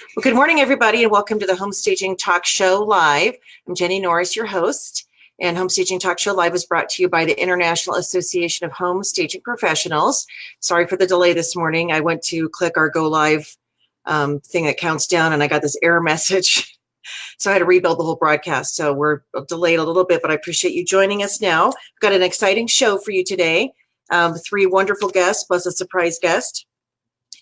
Well, good morning, everybody, and welcome to the Home Staging Talk Show Live. I'm Jenny Norris, your host, and Home Staging Talk Show Live is brought to you by the International Association of Home Staging Professionals. Sorry for the delay this morning. I went to click our Go Live thing that counts down, and I got this error message. So I had to rebuild the whole broadcast. So we're delayed a little bit, but I appreciate you joining us now. We've got an exciting show for you today. 3 wonderful guests plus a surprise guest.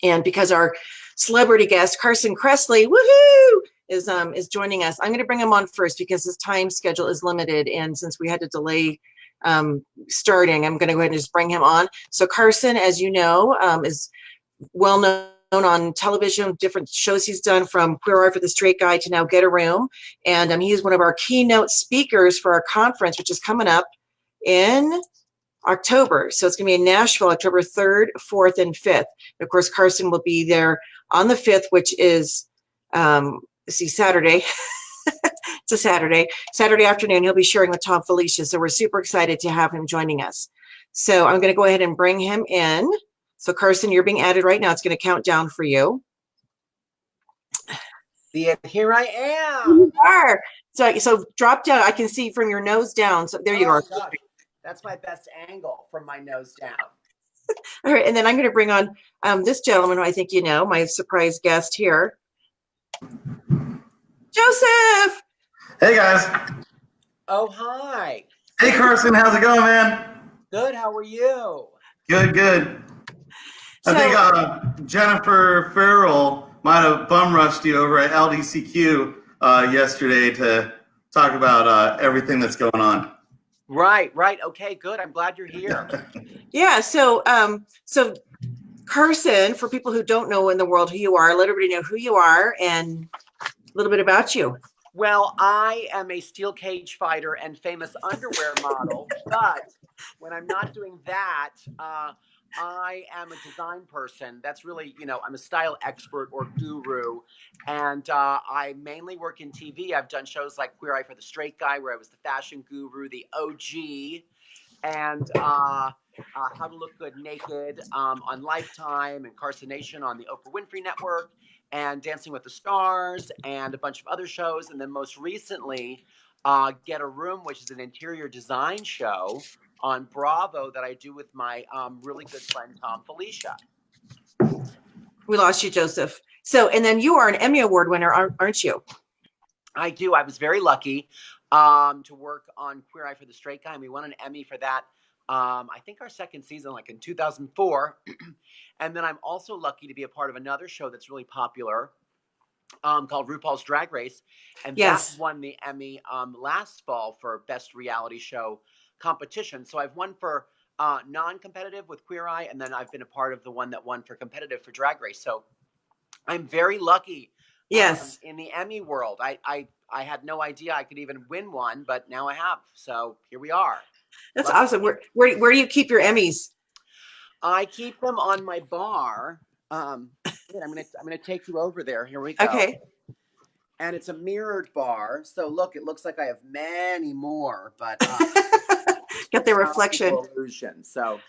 And because our celebrity guest, Carson Kressley, woohoo, is joining us, I'm going to bring him on first because his time schedule is limited. And since we had to delay starting, I'm going to go ahead and just bring him on. So Carson, as you know, is well known on television, different shows he's done, from Queer Eye for the Straight Guy to now Get a Room. And he is one of our keynote speakers for our conference, which is coming up in October. So it's going to be in Nashville, October 3rd, 4th, and 5th. Of course, Carson will be there on the 5th, which is, Saturday. It's a Saturday afternoon. He'll be sharing with Tom Felicia. So we're super excited to have him joining us. So I'm going to go ahead and bring him in. So Carson, you're being added right now. It's going to count down for you. Here I am. You are. So drop down. I can see from your nose down. So there you are. Gosh. That's my best angle, from my nose down. All right, and then I'm going to bring on this gentleman who I think you know, my surprise guest here, Joseph. Hey, guys. Oh, hi. Hey, Carson. How's it going, man? Good. How are you? Good. I think Jennifer Farrell might have bum rushed you over at LDCQ yesterday to talk about everything that's going on. Right. Okay, good. I'm glad you're here. Yeah. So Carson, for people who don't know in the world who you are, let everybody know who you are and a little bit about you. Well, I am a steel cage fighter and famous underwear model, but when I'm not doing that, I am a design person. That's really, I'm a style expert or guru, and I mainly work in TV. I've done shows like Queer Eye for the Straight Guy, where I was the fashion guru, the OG, and How to Look Good Naked on Lifetime, and Carson Nation on the Oprah Winfrey Network, and Dancing with the Stars, and a bunch of other shows. And then most recently, Get a Room, which is an interior design show on Bravo that I do with my really good friend, Tom Felicia. We lost you, Joseph. So, and then you are an Emmy Award winner, aren't you? I do. I was very lucky to work on Queer Eye for the Straight Guy, and we won an Emmy for that. I think our second season, like in 2004. And then I'm also lucky to be a part of another show that's really popular called RuPaul's Drag Race. And that won the Emmy last fall for Best Reality Show Competition. So I've won for non-competitive with Queer Eye, and then I've been a part of the one that won for competitive for Drag Race. So I'm very lucky. Yes. In the Emmy world. I had no idea I could even win one, but now I have. So here we are. That's awesome. Where do you keep your Emmys? I keep them on my bar. I'm gonna take you over there. Here we go. Okay. And it's a mirrored bar. So look, it looks like I have many more, but got the reflection. Illusion. So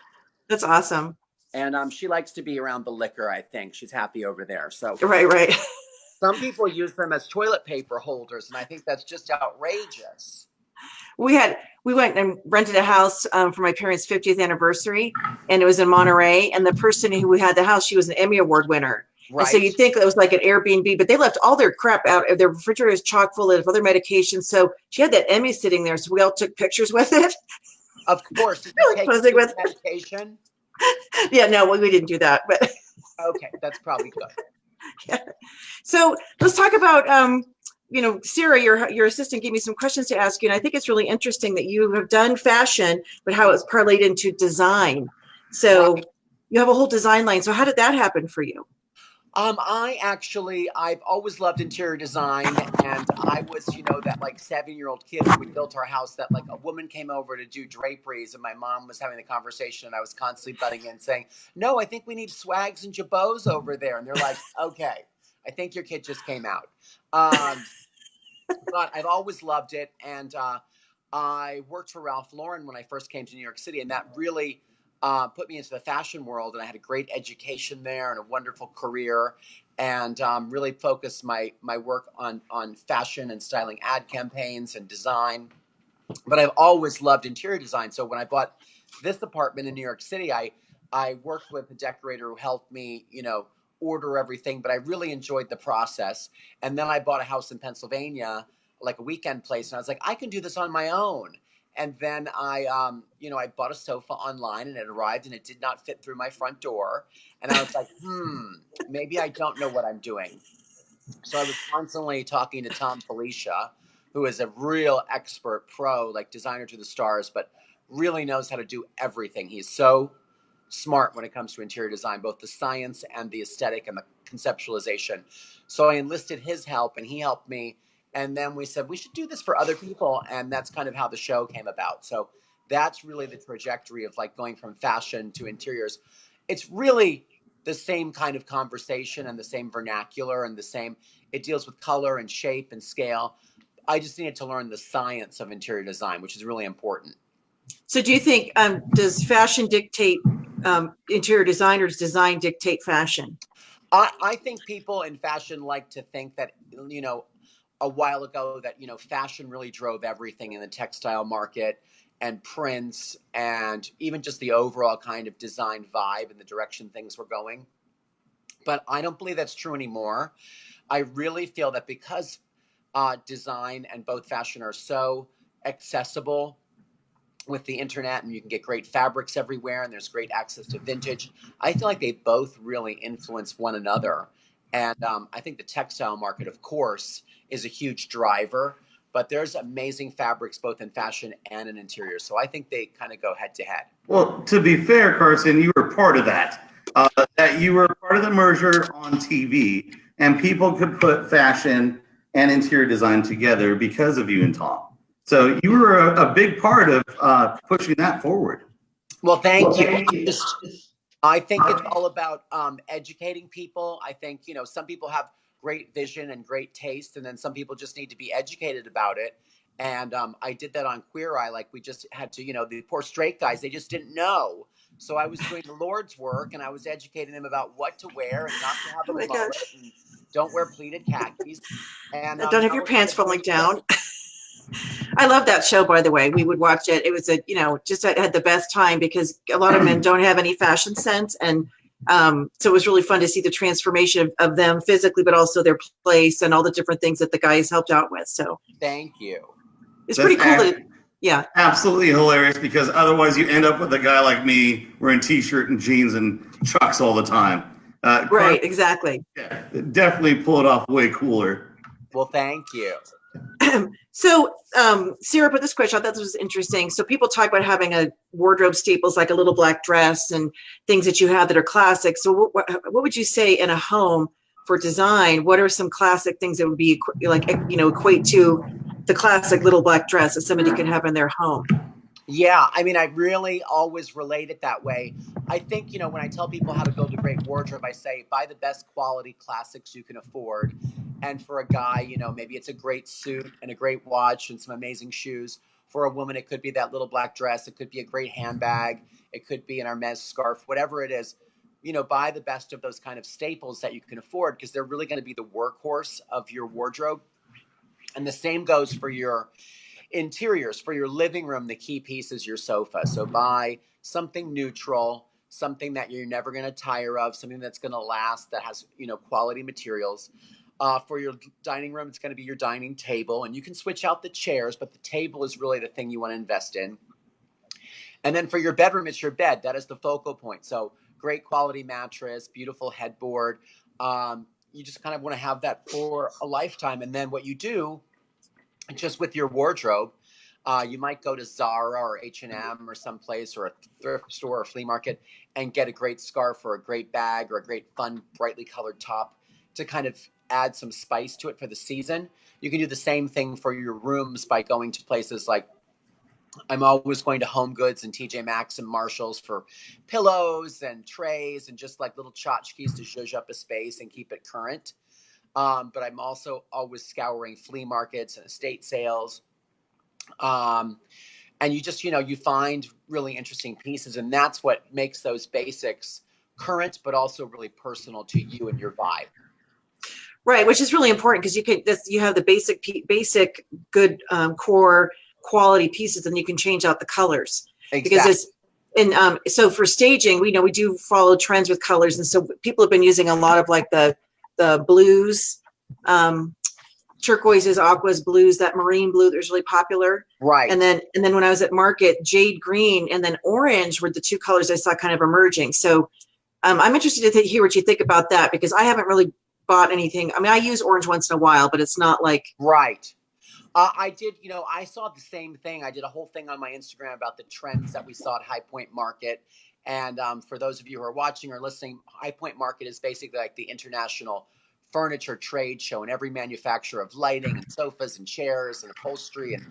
that's awesome. And she likes to be around the liquor, I think. She's happy over there. So right. Some people use them as toilet paper holders, and I think that's just outrageous. We went and rented a house for my parents' 50th anniversary, and it was in Monterey. And the person who had the house, she was an Emmy Award winner. Right. And so you'd think it was like an Airbnb, but they left all their crap out. Their refrigerator is chock full of other medications. So she had that Emmy sitting there, so we all took pictures with it. Of course. Really posing with medication. Yeah, no, we didn't do that, but okay, that's probably good. Yeah. So let's talk about Sarah, your assistant, gave me some questions to ask you, and I think it's really interesting that you have done fashion, but how it's parlayed into design. So you have a whole design line. So how did that happen for you? I've always loved interior design, and I was, that like 7-year-old kid when we built our house that like a woman came over to do draperies, and my mom was having the conversation, and I was constantly butting in saying, no, I think we need swags and jabots over there. And they're like, okay, I think your kid just came out. But I've always loved it. And I worked for Ralph Lauren when I first came to New York City, and that really put me into the fashion world, and I had a great education there and a wonderful career. and really focus my work on fashion and styling ad campaigns and design. But I've always loved interior design. So when I bought this apartment in New York City, I worked with a decorator who helped me, order everything, but I really enjoyed the process. And then I bought a house in Pennsylvania, like a weekend place, and I was like, I can do this on my own. And then I bought a sofa online, and it arrived, and it did not fit through my front door. And I was like, maybe I don't know what I'm doing. So I was constantly talking to Tom Felicia, who is a real expert pro, like designer to the stars, but really knows how to do everything. He's so smart when it comes to interior design, both the science and the aesthetic and the conceptualization. So I enlisted his help, and he helped me. And then we said, we should do this for other people. And that's kind of how the show came about. So that's really the trajectory of like going from fashion to interiors. It's really the same kind of conversation and the same vernacular and it deals with color and shape and scale. I just needed to learn the science of interior design, which is really important. So do you think, does fashion dictate interior designers, design dictate fashion? I think people in fashion like to think that, a while ago that, fashion really drove everything in the textile market and prints and even just the overall kind of design vibe and the direction things were going. But I don't believe that's true anymore. I really feel that because design and both fashion are so accessible with the internet, and you can get great fabrics everywhere, and there's great access to vintage, I feel like they both really influence one another. And I think the textile market, of course, is a huge driver, but there's amazing fabrics both in fashion and in interior. So I think they kind of go head to head. Well, to be fair, Carson, you were part of that. That you were part of the merger on TV, and people could put fashion and interior design together because of you and Tom. So you were a big part of pushing that forward. Well, thank you. I think it's all about educating people. I think, some people have great vision and great taste, and then some people just need to be educated about it. And I did that on Queer Eye. Like, we just had to, the poor straight guys, they just didn't know. So I was doing the Lord's work, and I was educating them about what to wear and not to have a mullet, and don't wear pleated khakis. And don't have your pants falling down. I love that show, by the way. We would watch it. It was just I had the best time because a lot of men don't have any fashion sense. And so it was really fun to see the transformation of them physically, but also their place and all the different things that the guys helped out with. So thank you. It's pretty cool. Yeah. Absolutely hilarious, because otherwise you end up with a guy like me wearing t-shirt and jeans and chucks all the time. Right, exactly. Yeah, definitely pull it off way cooler. Well, thank you. So, Sarah put this question. I thought this was interesting. So people talk about having a wardrobe staples like a little black dress and things that you have that are classic. So what would you say in a home for design? What are some classic things that would be like, equate to the classic little black dress that somebody could have in their home? Yeah, I mean, I really always relate it that way. I think, when I tell people how to build a great wardrobe, I say, buy the best quality classics you can afford. And for a guy, maybe it's a great suit and a great watch and some amazing shoes. For a woman, it could be that little black dress. It could be a great handbag. It could be an Hermes scarf, whatever it is. Buy the best of those kind of staples that you can afford, because they're really going to be the workhorse of your wardrobe. And the same goes for your interiors. For your living room, the key piece is your sofa. So buy something neutral, something that you're never going to tire of, something that's going to last, that has, quality materials. For your dining room, it's going to be your dining table, and you can switch out the chairs, but the table is really the thing you want to invest in. And then for your bedroom, it's your bed. That is the focal point. So great quality mattress, beautiful headboard. You just kind of want to have that for a lifetime. And then what you do, just with your wardrobe, you might go to Zara or H&M or someplace, or a thrift store or flea market, and get a great scarf or a great bag or a great fun, brightly colored top to kind of add some spice to it for the season. You can do the same thing for your rooms by going to places like, I'm always going to Home Goods and TJ Maxx and Marshalls for pillows and trays and just like little tchotchkes to zhuzh up a space and keep it current. But I'm also always scouring flea markets and estate sales. And you just, you find really interesting pieces, and that's what makes those basics current, but also really personal to you and your vibe. Right, which is really important because you have the basic good core quality pieces, and you can change out the colors because Exactly. it's and so for staging, we know we do follow trends with colors, and so people have been using a lot of like the blues, turquoises, aquas, blues, that marine blue that was really popular. Right. And then when I was at market, jade green and then orange were the two colors I saw kind of emerging. So I'm interested to hear what you think about that because I haven't really bought anything. I mean, I use orange once in a while, but it's not like Right. I did, I saw the same thing. I did a whole thing on my Instagram about the trends that we saw at High Point Market. And for those of you who are watching or listening, High Point Market is basically like the international furniture trade show, and every manufacturer of lighting and sofas and chairs and upholstery and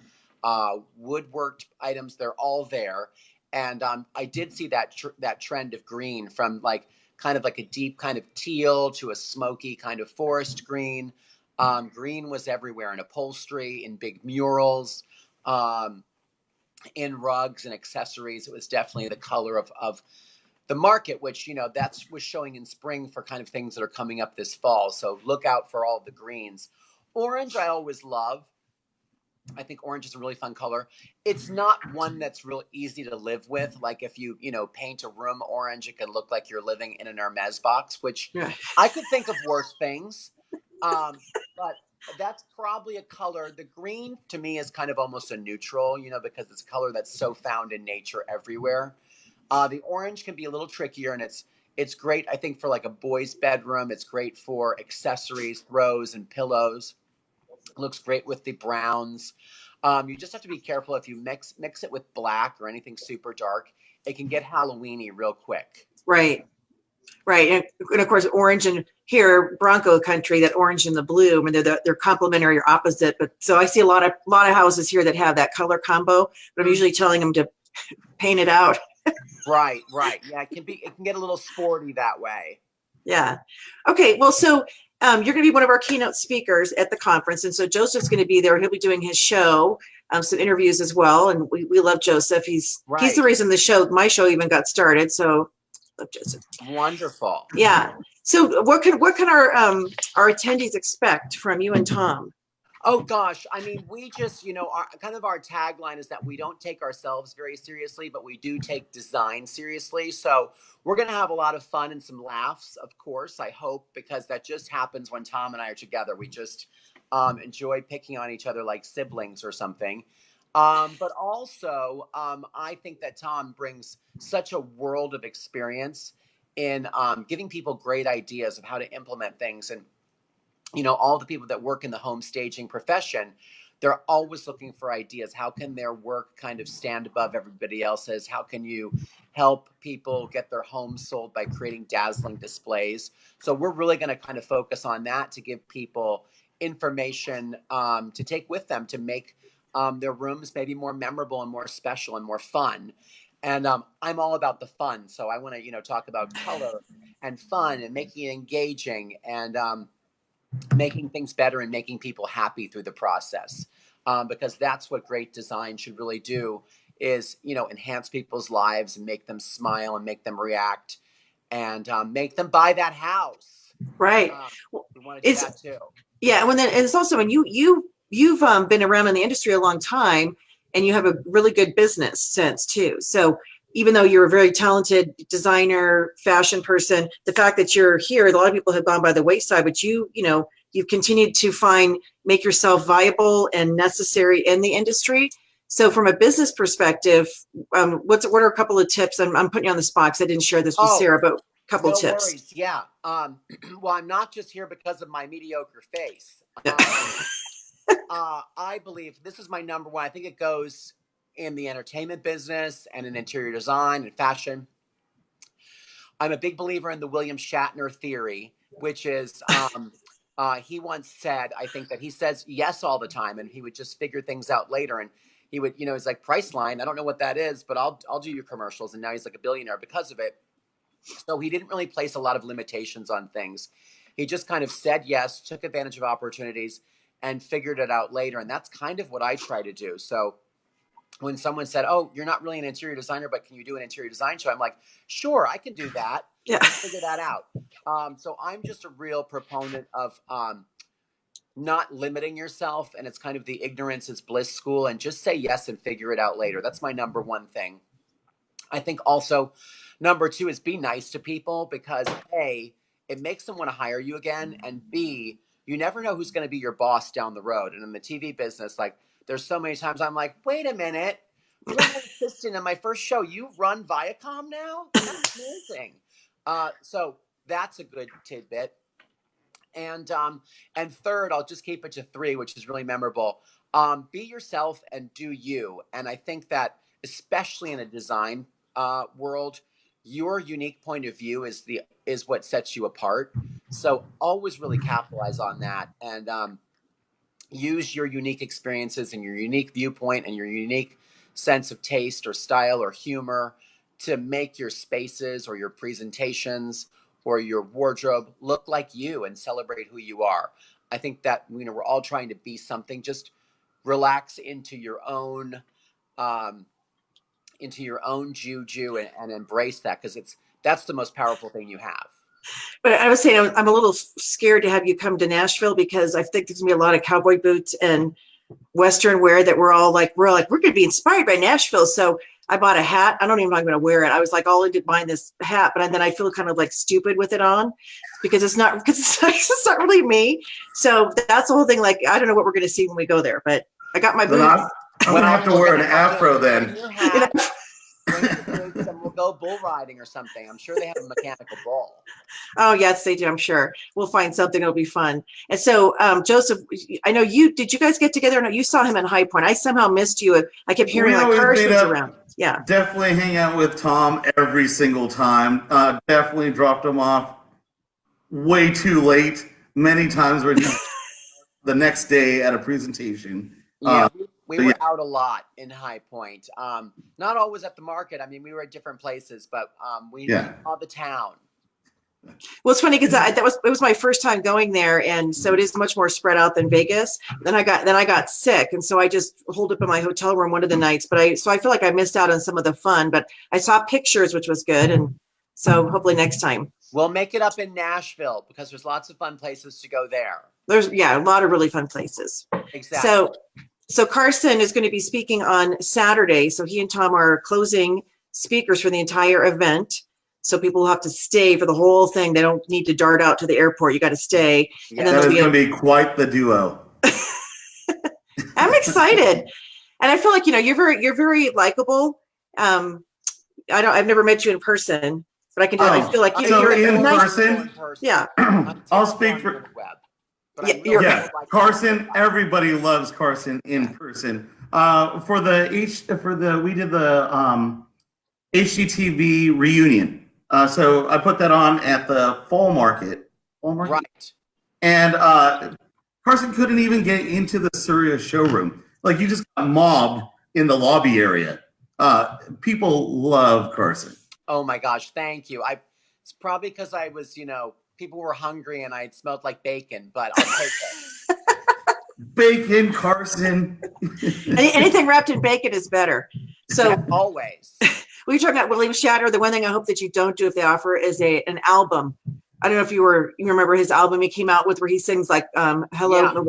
woodworked items, they're all there. And I did see that trend of green from like kind of like a deep kind of teal to a smoky kind of forest green. Green was everywhere in upholstery, in big murals, um, in rugs and accessories. It was definitely the color of the market, which, that's was showing in spring for kind of things that are coming up this fall. So look out for all the greens. Orange, I always love. I think orange is a really fun color. It's not one that's real easy to live with. Like if you, paint a room orange, it can look like you're living in an Hermes box, which yeah. I could think of worse things. But that's probably a color. The green to me is kind of almost a neutral, because it's a color that's so found in nature everywhere. The orange can be a little trickier, and it's great, I think, for like a boy's bedroom. It's great for accessories, throws, and pillows. Looks great with the browns. You just have to be careful if you mix it with black or anything super dark. It can get Halloweeny real quick. Right. And of course, orange and here, Bronco country, that orange and the blue, I mean, they're complementary or opposite. But so I see a lot of houses here that have that color combo, but I'm usually telling them to paint it out. Right. Yeah, it can get a little sporty that way. Yeah. Okay. Well, so you're going to be one of our keynote speakers at the conference. And so Joseph's going to be there. He'll be doing his show, some interviews as well. And we love Joseph. He's the reason my show even got started. So love Joseph. Wonderful. Yeah. So what can our attendees expect from you and Tom? Oh gosh, I mean, we just, our tagline is that we don't take ourselves very seriously, but we do take design seriously. So we're going to have a lot of fun and some laughs, of course, I hope, because that just happens when Tom and I are together. We just enjoy picking on each other like siblings or something. But also, I think that Tom brings such a world of experience in giving people great ideas of how to implement things. And all the people that work in the home staging profession, they're always looking for ideas. How can their work kind of stand above everybody else's? How can you help people get their homes sold by creating dazzling displays? So we're really going to kind of focus on that to give people information to take with them to make their rooms maybe more memorable and more special and more fun. And I'm all about the fun. So I want to, talk about color and fun and making it engaging and making things better and making people happy through the process, because that's what great design should really do is, enhance people's lives and make them smile and make them react and make them buy that house. Right. We want to do that too. Yeah. And then it's also when you've been around in the industry a long time and you have a really good business sense too. So even though you're a very talented designer, fashion person, the fact that you're here, a lot of people have gone by the wayside, but you've continued to make yourself viable and necessary in the industry. So from a business perspective, what are a couple of tips? I'm putting you on the spot because I didn't share this with Sarah, but a couple of tips. Worries. Yeah. Well, I'm not just here because of my mediocre face. I believe this is my number one. I think it goes in the entertainment business and in interior design and fashion. I'm a big believer in the William Shatner theory, which is he once said, I think, that he says yes all the time and he would just figure things out later. And he would, it's like Priceline. I don't know what that is, but I'll do your commercials. And now he's like a billionaire because of it. So he didn't really place a lot of limitations on things. He just kind of said yes, took advantage of opportunities and figured it out later. And that's kind of what I try to do. So when someone said, oh, you're not really an interior designer, but can you do an interior design show? I'm like, sure, I can do that. Yeah. Figure that out. So I'm just a real proponent of not limiting yourself, and it's kind of the ignorance is bliss school, and just say yes and figure it out later. That's my number one thing. I think also number two is be nice to people, because A, it makes them want to hire you again, and B, you never know who's going to be your boss down the road. And in the TV business, like, there's so many times I'm like, wait a minute, you're my assistant in my first show. You run Viacom now? That's amazing. So that's a good tidbit. And third, I'll just keep it to three, which is really memorable. Be yourself and do you. And I think that especially in a design world, your unique point of view is what sets you apart. So always really capitalize on that, and use your unique experiences and your unique viewpoint and your unique sense of taste or style or humor to make your spaces or your presentations or your wardrobe look like you and celebrate who you are. I think that, you know, we're all trying to be something. Just relax into your own juju and embrace that, because that's the most powerful thing you have. But I was saying, I'm a little scared to have you come to Nashville, because I think there's gonna be a lot of cowboy boots and Western wear that we're going to be inspired by Nashville. So I bought a hat. I don't even know if I'm going to wear it. I was like all into buying this hat, but then I feel kind of like stupid with it on, because it's not really me. So that's the whole thing. Like, I don't know what we're going to see when we go there, but I got my boots. I'm going to have to wear an afro then. And we'll go bull riding or something. I'm sure they have a mechanical bull. Oh yes, they do. I'm sure we'll find something. It'll be fun. And so, Joseph, I know did you guys get together? No, you saw him in High Point. I somehow missed you. I kept hearing like Carson's around. Yeah. Definitely hang out with Tom every single time. Definitely dropped him off way too late many times when the next day at a presentation. Yeah. We were out a lot in High Point. Not always at the market. I mean, we were at different places, but we saw the town. Well, it's funny because it was my first time going there, and so it is much more spread out than Vegas. Then I got sick, and so I just holed up in my hotel room one of the nights. But I feel like I missed out on some of the fun. But I saw pictures, which was good, and so hopefully next time we'll make it up in Nashville, because there's lots of fun places to go there. There's a lot of really fun places. Exactly. So Carson is going to be speaking on Saturday. So he and Tom are closing speakers for the entire event. So people will have to stay for the whole thing. They don't need to dart out to the airport. You got to stay. Yeah. And then that is going to be quite the duo. I'm excited. And I feel like, you're very likable. I've never met you in person, but I feel like you're in nice person. Yeah. I'll speak for Carson. Everybody loves Carson in person. We did the HGTV reunion. So I put that on at the Fall Market. Right. And Carson couldn't even get into the Surya showroom. Like, you just got mobbed in the lobby area. People love Carson. Oh my gosh, thank you. It's probably because I was, people were hungry and I smelled like bacon, but I'll take it. Bacon, Carson. Anything wrapped in bacon is better. So always. We were talking about William Shatter. The one thing I hope that you don't do if they offer is an album. I don't know if you remember his album he came out with where he sings like, hello,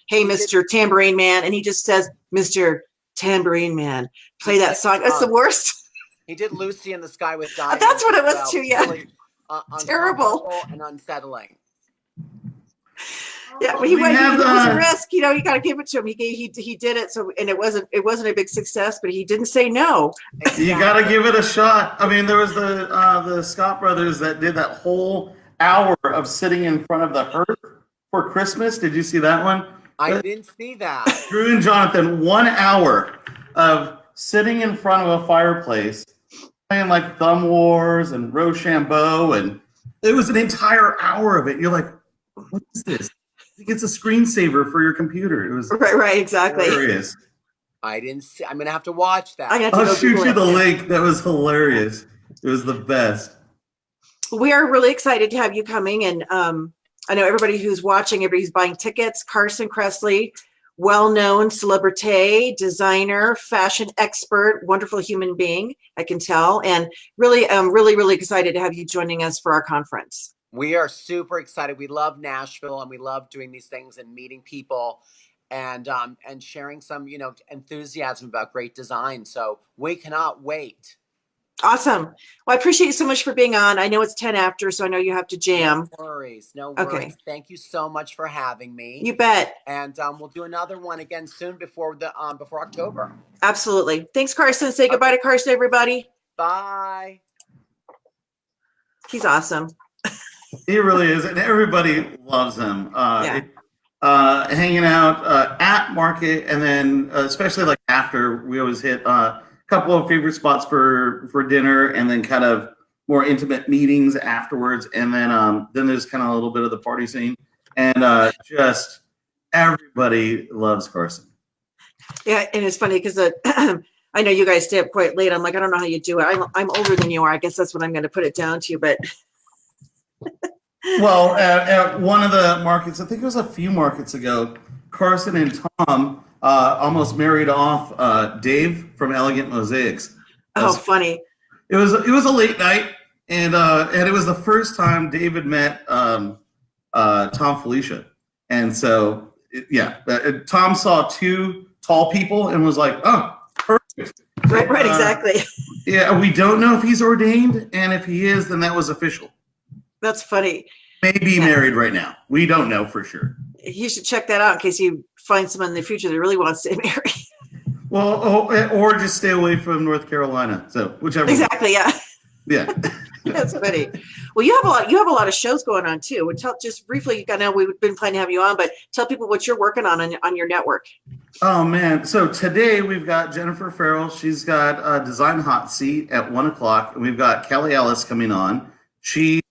hey, Mr. Tambourine Man. And he just says, Mr. Tambourine Man, play that song. That's the worst. He did Lucy in the Sky with Diamonds. That's what it was too, yeah. Really, terrible and unsettling. Yeah, but it was a risk. You got to give it to him. He did it. So, and it wasn't a big success, but he didn't say no. You got to give it a shot. I mean, there was the Scott brothers that did that whole hour of sitting in front of the hearth for Christmas. Did you see that one? I didn't see that. Drew and Jonathan, 1 hour of sitting in front of a fireplace, playing like Thumb Wars and Rochambeau, and it was an entire hour of it. You're like, what is this? It's a screensaver for your computer. It was right, exactly. Hilarious. I didn't see. I'm gonna have to watch that. I'll shoot you the link. That was hilarious. It was the best. We are really excited to have you coming, and I know everybody who's watching, everybody's buying tickets. Carson Kressley well-known celebrity, designer, fashion expert, wonderful human being, I can tell. And really, I'm really excited to have you joining us for our conference. We are super excited. We love Nashville and we love doing these things and meeting people and sharing some, enthusiasm about great design. So we cannot wait. Awesome. Well, I appreciate you so much for being on. I know it's 10 after, so I know you have to jam. No worries. Okay. Thank you so much for having me. You bet. And we'll do another one again soon before October. Absolutely. Thanks, Carson. Say goodbye to Carson, everybody. Bye. He's awesome. He really is, and everybody loves him. Hanging out at market, and then especially like after, we always hit couple of favorite spots for dinner, and then kind of more intimate meetings afterwards, and then there's kind of a little bit of the party scene, and just everybody loves Carson. Yeah, and it's funny because I know you guys stay up quite late. I'm like, I don't know how you do it. I'm older than you are. I guess that's what I'm going to put it down to. But well, at one of the markets, I think it was a few markets ago, Carson and Tom almost married off Dave from Elegant Mosaics. Oh, funny. It was a late night, and it was the first time David met Tom Felicia, and so Tom saw two tall people and was like, "Oh, perfect." Right, exactly. Yeah, we don't know if he's ordained, and if he is, then that was official. That's funny. Maybe married right now. We don't know for sure. You should check that out in case you find someone in the future that really wants to marry. Well, or just stay away from North Carolina. So whichever. Exactly. Yeah. Yeah. That's funny. Well, you have a lot of shows going on too. Tell just briefly. I know we've been planning to have you on, but tell people what you're working on your network. Oh man! So today we've got Jennifer Farrell. She's got a Design Hot Seat at 1:00, and we've got Kelly Ellis coming on. She'll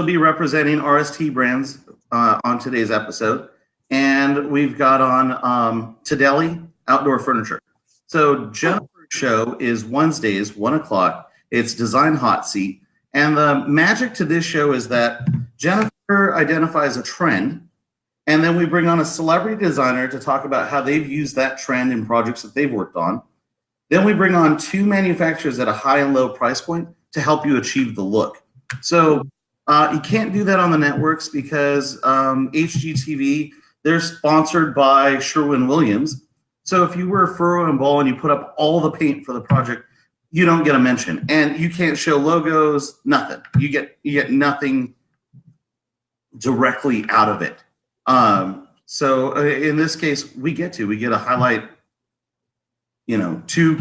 be representing RST brands on today's episode, and we've got on Tedeli Outdoor Furniture. So Jennifer's show is Wednesdays 1:00. It's Design Hot Seat, and the magic to this show is that Jennifer identifies a trend, and then we bring on a celebrity designer to talk about how they've used that trend in projects that they've worked on. Then we bring on two manufacturers at a high and low price point to help you achieve the look. So you can't do that on the networks because HGTV, they're sponsored by Sherwin-Williams. So if you were Furrow and Ball and you put up all the paint for the project, you don't get a mention, and you can't show logos, nothing. You get nothing directly out of it. So in this case, we get to highlight, two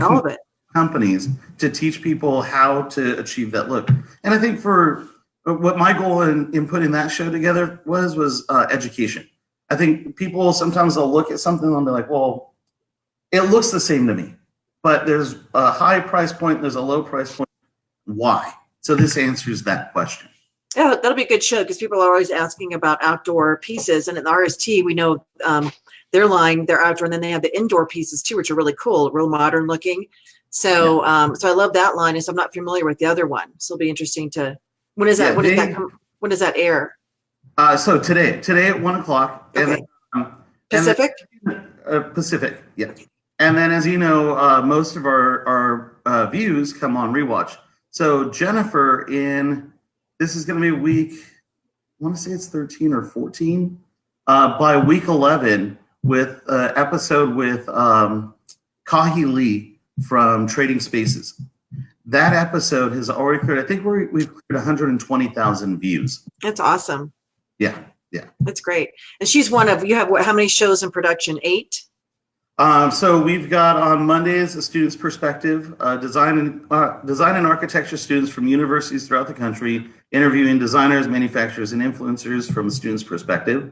companies to teach people how to achieve that look. And I think for what my goal in putting that show together was education. I think people sometimes they'll look at something and they'll be like, well, it looks the same to me, but there's a high price point, there's a low price point. Why? So this answers that question. Yeah, that'll be a good show because people are always asking about outdoor pieces, and in the RST, we know their line, they're outdoor, and then they have the indoor pieces too, which are really cool, real modern looking. So, so I love that line. And so I'm not familiar with the other one, so it'll be interesting to. When is that? When does that air? So today at 1:00. Okay. Pacific. Pacific, yeah. And then, as you know, most of our views come on rewatch. So Jennifer, this is going to be week, I want to say it's 13 or 14. By week 11, with episode with Kahi Lee from Trading Spaces. That episode has already cleared, I think we've cleared 120,000 views. That's awesome. Yeah. That's great. And she's one of, you have how many shows in production? 8? So we've got on Mondays a student's perspective, design and architecture students from universities throughout the country, interviewing designers, manufacturers, and influencers from a student's perspective.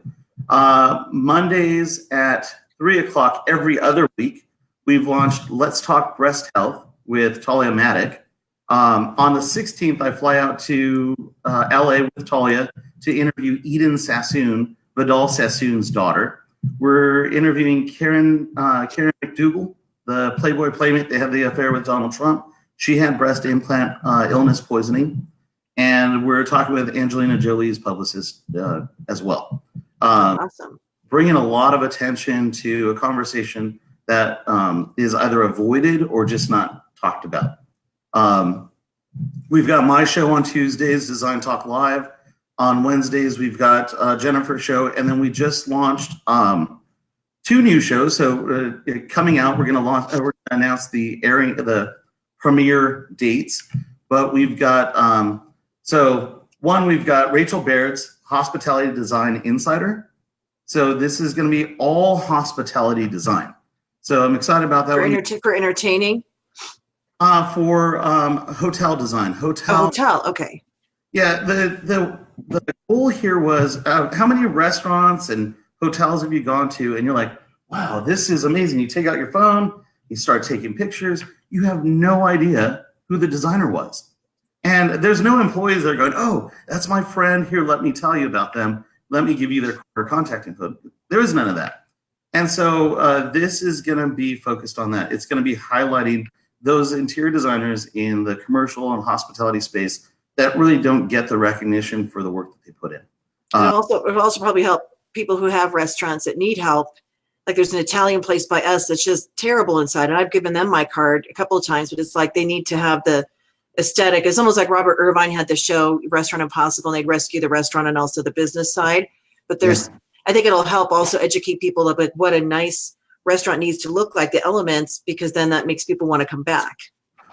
Mondays at 3:00 every other week, we've launched Let's Talk Breast Health with Talia Maddock. On the 16th, I fly out to LA with Talia to interview Eden Sassoon, Vidal Sassoon's daughter. We're interviewing Karen McDougal, the Playboy Playmate. They had the affair with Donald Trump. She had breast implant illness poisoning. And we're talking with Angelina Jolie's publicist as well. Awesome. bringing a lot of attention to a conversation that is either avoided or just not talked about. We've got my show on Tuesdays, Design Talk Live. On Wednesdays, we've got Jennifer's show, and then we just launched 2 new shows. So coming out, we're going to announce the premiere dates. But we've got we've got Rachel Baird's Hospitality Design Insider. So this is going to be all hospitality design. So I'm excited about that. For entertaining? For hotel design. Hotel, okay. Yeah, the goal here was how many restaurants and hotels have you gone to? And you're like, wow, this is amazing. You take out your phone, you start taking pictures. You have no idea who the designer was. And there's no employees that are going, oh, that's my friend. Here, let me tell you about them. Let me give you their contact info. There is none of that. And so this is going to be focused on that. It's going to be highlighting those interior designers in the commercial and hospitality space that really don't get the recognition for the work that they put in. It'll also probably help people who have restaurants that need help. Like there's an Italian place by us that's just terrible inside. And I've given them my card a couple of times, but it's like they need to have the aesthetic. It's almost like Robert Irvine had the show Restaurant Impossible, and they'd rescue the restaurant and also the business side. But I think it'll help also educate people about what a nice restaurant needs to look like, the elements, because then that makes people want to come back.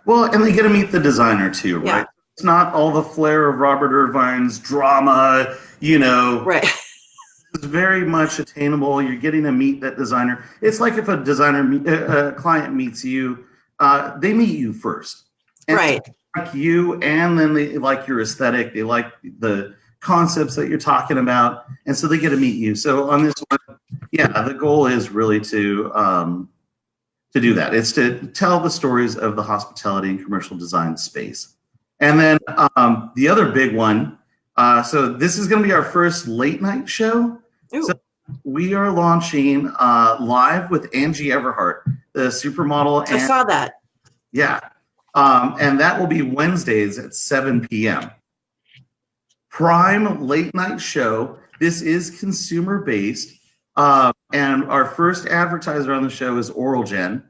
Well, and they get to meet the designer too, right? Yeah. It's not all the flair of Robert Irvine's drama, Right. It's very much attainable. You're getting to meet that designer. It's like if a client meets you, they meet you first. And right. they like you, and then they like your aesthetic. They like the concepts that you're talking about, and so they get to meet you. So on this one, the goal is really to do that. It's to tell the stories of the hospitality and commercial design space. And then the other big one, so this is going to be our first late night show. Ooh. So we are launching live with Angie Everhart, the supermodel. I saw that. Yeah. And that will be Wednesdays at 7 p.m. Prime late night show. This is consumer based. And our first advertiser on the show is OralGen.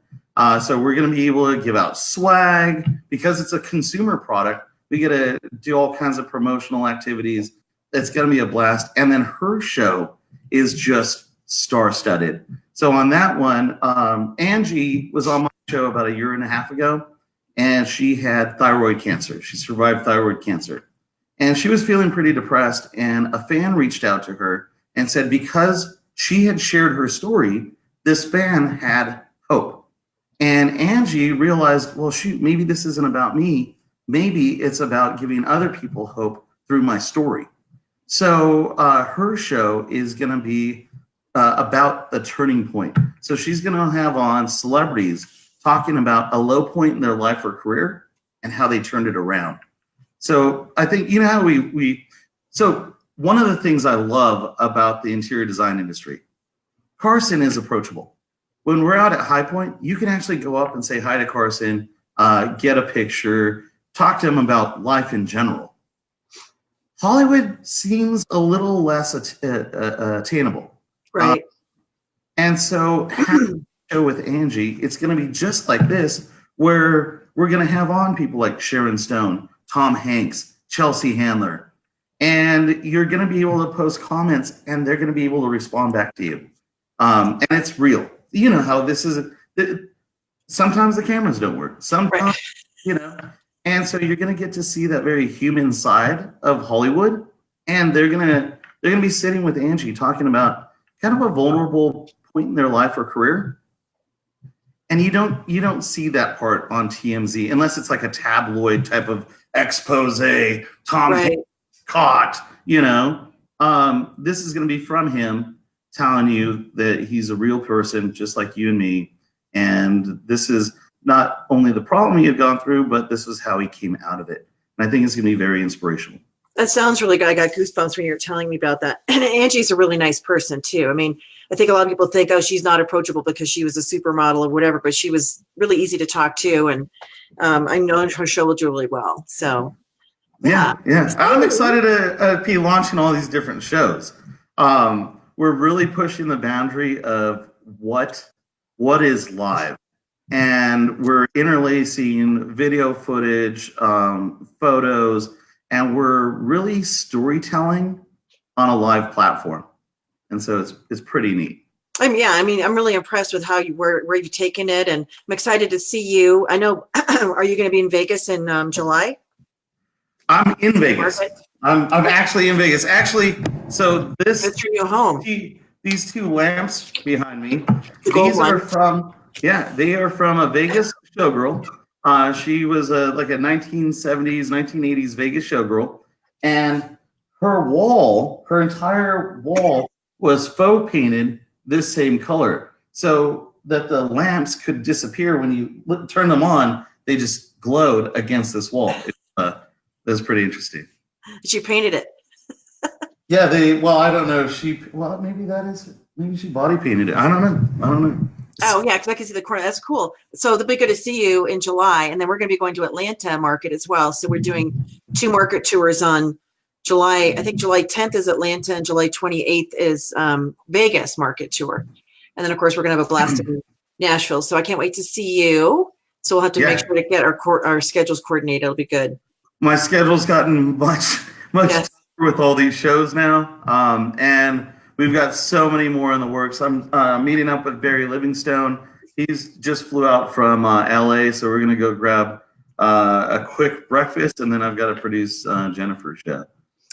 So we're going to be able to give out swag because it's a consumer product. We get to do all kinds of promotional activities. It's going to be a blast. And then her show is just star-studded. So on that one, Angie was on my show about 1.5 years ago, and she had thyroid cancer. She survived thyroid cancer. And she was feeling pretty depressed, and a fan reached out to her and said because she had shared her story, this fan had hope. And Angie realized, well, shoot, maybe this isn't about me. Maybe it's about giving other people hope through my story. So her show is going to be about the turning point. So she's going to have on celebrities talking about a low point in their life or career and how they turned it around. So I think, how so one of the things I love about the interior design industry, Carson is approachable. When we're out at High Point, you can actually go up and say hi to Carson, get a picture, talk to him about life in general. Hollywood seems a little less attainable. Right. And so having a show with Angie, it's going to be just like this, where we're going to have on people like Sharon Stone, Tom Hanks, Chelsea Handler, and you're going to be able to post comments and they're going to be able to respond back to you. And it's real. You know how this is. Sometimes the cameras don't work. Sometimes, and so you're going to get to see that very human side of Hollywood. And they're going to be sitting with Angie talking about kind of a vulnerable point in their life or career. And you don't see that part on TMZ unless it's like a tabloid type of expose. Tom Hanks caught, this is going to be from him telling you that he's a real person just like you and me. And this is not only the problem he had gone through, but this is how he came out of it. And I think it's going to be very inspirational. That sounds really good. I got goosebumps when you were telling me about that. And Angie's a really nice person too. I mean, I think a lot of people think, oh, she's not approachable because she was a supermodel or whatever, but she was really easy to talk to. And I know her show will do really well. So yeah. I'm excited to be launching all these different shows. we're really pushing the boundary of what is live. And we're interlacing video footage, photos, and we're really storytelling on a live platform. And so it's pretty neat. I'm really impressed with how where you've taken it, and I'm excited to see you. I know, are you going to be in Vegas in July? I'm in Vegas. I'm actually in Vegas. Actually, so that's your new home. These two lamps behind me, they are from a Vegas showgirl. She was like a 1970s, 1980s Vegas showgirl, and her entire wall was faux painted this same color, so that the lamps could disappear when you turn them on. They just glowed against this wall. It was pretty interesting. She painted it. Yeah, I don't know if maybe she body painted it. I don't know. Oh yeah, because I can see the corner. That's cool. So it'll be good to see you in July, and then we're going to be going to Atlanta market as well. So we're doing 2 market tours on July. I think July 10th is Atlanta, and July 28th is Vegas market tour. And then of course we're going to have a blast in Nashville. So I can't wait to see you. So we'll have to make sure to get our schedules coordinated. It'll be good. My schedule's gotten much tougher with all these shows now, and we've got so many more in the works. I'm meeting up with Barry Livingstone. He's just flew out from LA, so we're gonna go grab a quick breakfast, and then I've got to produce Jennifer's show.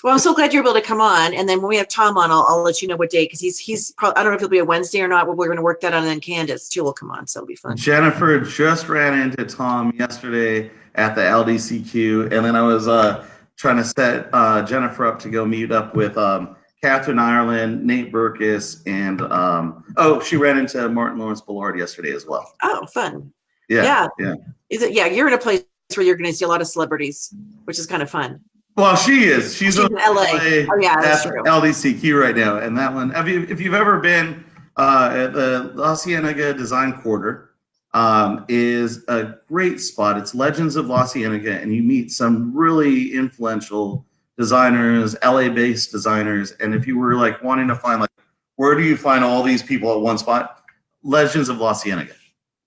Well, I'm so glad you're able to come on, and then when we have Tom on, I'll let you know what day, because he's probably, I don't know if he'll be a Wednesday or not, but we're going to work that out, and then Candace too will come on, so it'll be fun. Jennifer just ran into Tom yesterday at the LDCQ, and then I was trying to set Jennifer up to go meet up with Catherine Ireland, Nate Burkus, and she ran into Martin Lawrence Bullard yesterday as well. Oh, fun. Yeah. Is it? Yeah, you're in a place where you're going to see a lot of celebrities, which is kind of fun. Well, she is. She's in LA. Oh, yeah, that's true. LDCQ right now, and that one. If you've ever been at the La Cienega Design Quarter, is a great spot. It's Legends of La Cienega, and you meet some really influential designers, LA-based designers. And if you were like wanting to find where do you find all these people at one spot? Legends of La Cienega.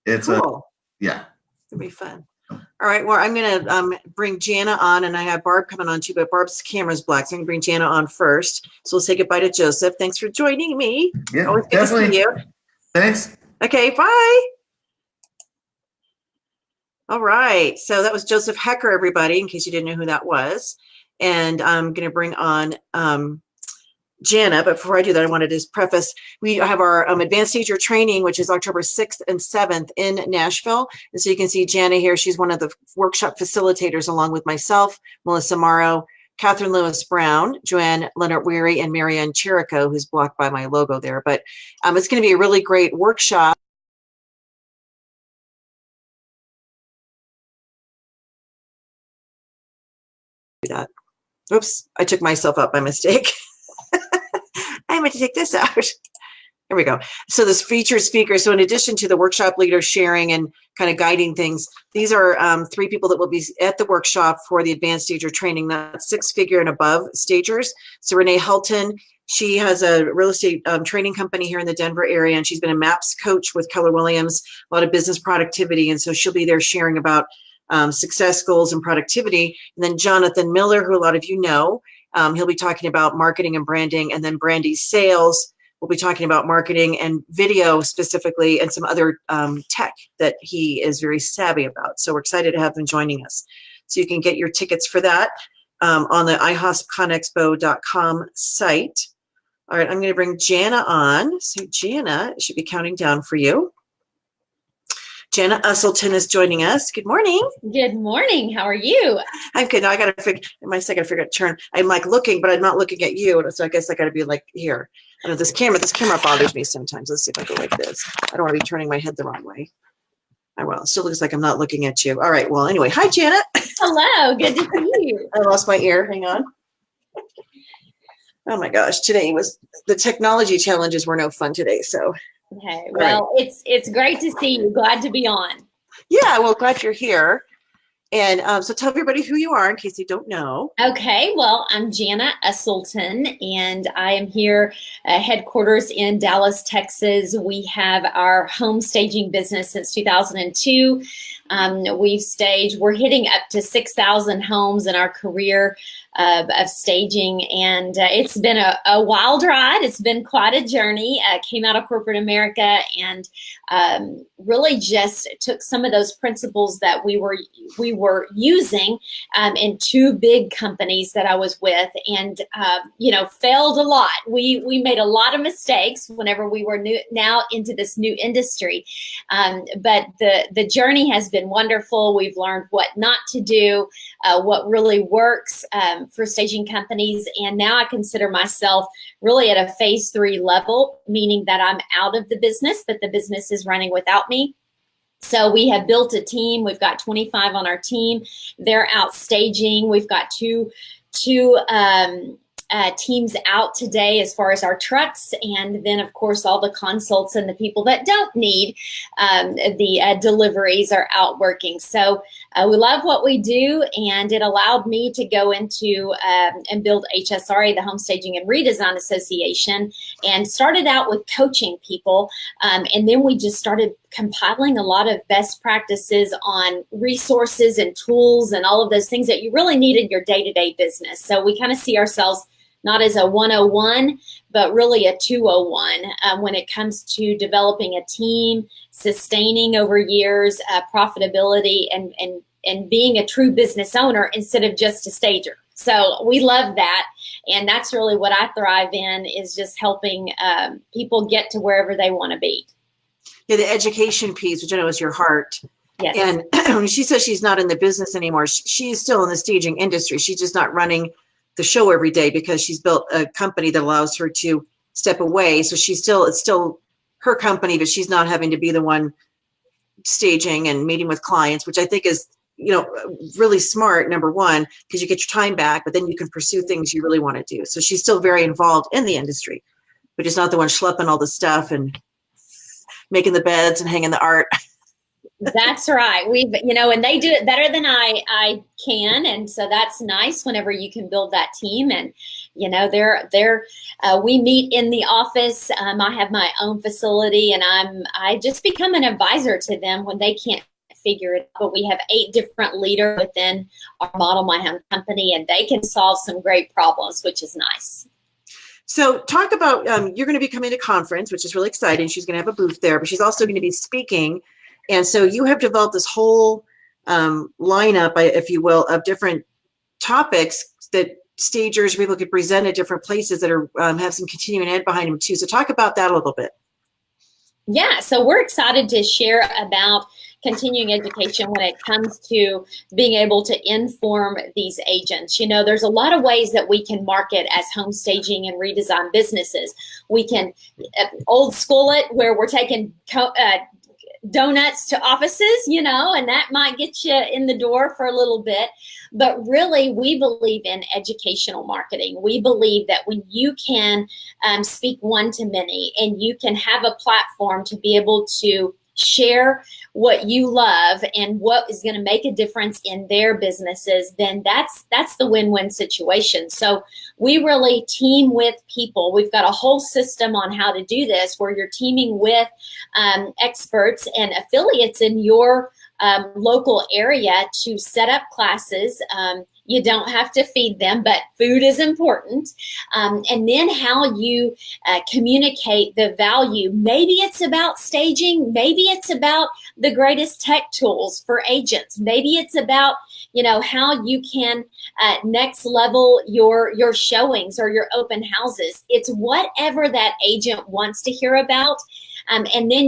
It's cool. It'll be fun. All right. Well, I'm going to bring Jana on, and I have Barb coming on too, but Barb's camera's black. So I'm going to bring Jana on first. So we'll say goodbye to Joseph. Thanks for joining me. Yeah, always good definitely. to see you. Thanks. Okay. Bye. All right. So that was Joseph Hecker, everybody, in case you didn't know who that was. And I'm going to bring on Jana, but before I do that, I wanted to just preface, we have our advanced stager training, which is October 6th and 7th in Nashville. And so you can see Jana here. She's one of the workshop facilitators, along with myself, Melissa Morrow, Catherine Lewis Brown, Joanne Leonard Weary, and Marianne Chirico, who's blocked by my logo there. But it's going to be a really great workshop. That. Oops, I took myself up by mistake. I meant to take this out. There we go. So this featured speaker. So in addition to the workshop leader sharing and kind of guiding things, these are 3 people that will be at the workshop for the advanced stager training. That's 6-figure and above stagers. So Renee Helton, she has a real estate training company here in the Denver area, and she's been a MAPS coach with Keller Williams, a lot of business productivity. And so she'll be there sharing about success goals and productivity. And then Jonathan Miller, who a lot of you know, he'll be talking about marketing and branding. And then Brandy Sales will be talking about marketing and video specifically, and some other tech that he is very savvy about. So we're excited to have them joining us. So you can get your tickets for that on the ihospconexpo.com site. All right, I'm going to bring Jana on. So Jana should be counting down for you. Jana Uselton is joining us. Good morning. Good morning. How are you? I'm good. Now I got to figure, I got to figure out turn. I'm like looking, but I'm not looking at you. So I guess I got to be like here. I know this camera bothers me sometimes. Let's see if I go like this. I don't want to be turning my head the wrong way. Well, it still looks like I'm not looking at you. All right. Well, anyway, hi, Jana. Hello. Good to see you. I lost my ear. Hang on. Oh my gosh. Today the technology challenges were no fun today. So. Okay. Well, right. It's great to see you. Glad to be on. Yeah. Well, glad you're here. And so tell everybody who you are in case they don't know. Okay, well, I'm Jana Uselton, and I am here headquarters in Dallas, Texas. We have our home staging business since 2002. We're hitting up to 6,000 homes in our career of staging, and it's been a wild ride. It's been quite a journey. Came out of corporate America and really just took some of those principles that we were using in two big companies that I was with, and failed a lot. We made a lot of mistakes whenever we were now into this new industry, but the journey has been wonderful. We've learned what not to do, what really works for staging companies, and now I consider myself really at a phase 3 level, meaning that I'm out of the business, but the business is running without me. So we have built a team. We've got 25 on our team. They're out staging. We've got two teams out today as far as our trucks, and then of course all the consults and the people that don't need the deliveries are out working. So we love what we do, and it allowed me to go into and build HSRA, the Home Staging and Redesign Association, and started out with coaching people, and then we just started compiling a lot of best practices on resources and tools and all of those things that you really need in your day-to-day business. So we kind of see ourselves not as a 101, but really a 201 when it comes to developing a team, sustaining over years, profitability, and being a true business owner instead of just a stager. So we love that. And that's really what I thrive in, is just helping people get to wherever they want to be. Yeah, the education piece, which I know is your heart. Yes. And when she says she's not in the business anymore, she's still in the staging industry. She's just not running the show every day because she's built a company that allows her to step away. So it's still her company, but she's not having to be the one staging and meeting with clients, which I think is, really smart, number one, because you get your time back, but then you can pursue things you really want to do. So she's still very involved in the industry, but she's not the one schlepping all the stuff and making the beds and hanging the art. That's right. And they do it better than I can. And so that's nice whenever you can build that team. And, we meet in the office. I have my own facility, and I just become an advisor to them when they can't figure it out. But we have 8 different leaders within our Model My Home company, and they can solve some great problems, which is nice. So talk about, you're going to be coming to conference, which is really exciting. She's going to have a booth there, but she's also going to be speaking. And so you have developed this whole lineup, if you will, of different topics that stagers, people could present at different places that are have some continuing ed behind them too. So talk about that a little bit. Yeah, so we're excited to share about continuing education when it comes to being able to inform these agents. There's a lot of ways that we can market as home staging and redesign businesses. We can old school it, where we're taking donuts to offices, and that might get you in the door for a little bit. But really, we believe in educational marketing. We believe that when you can speak one to many, and you can have a platform to be able to share what you love and what is going to make a difference in their businesses, then that's the win-win situation. So we really team with people. We've got a whole system on how to do this, where you're teaming with experts and affiliates in your local area to set up classes. You don't have to feed them, but food is important. And then how you communicate the value. Maybe it's about staging. Maybe it's about the greatest tech tools for agents. Maybe it's about, how you can next level your showings or your open houses. It's whatever that agent wants to hear about. And then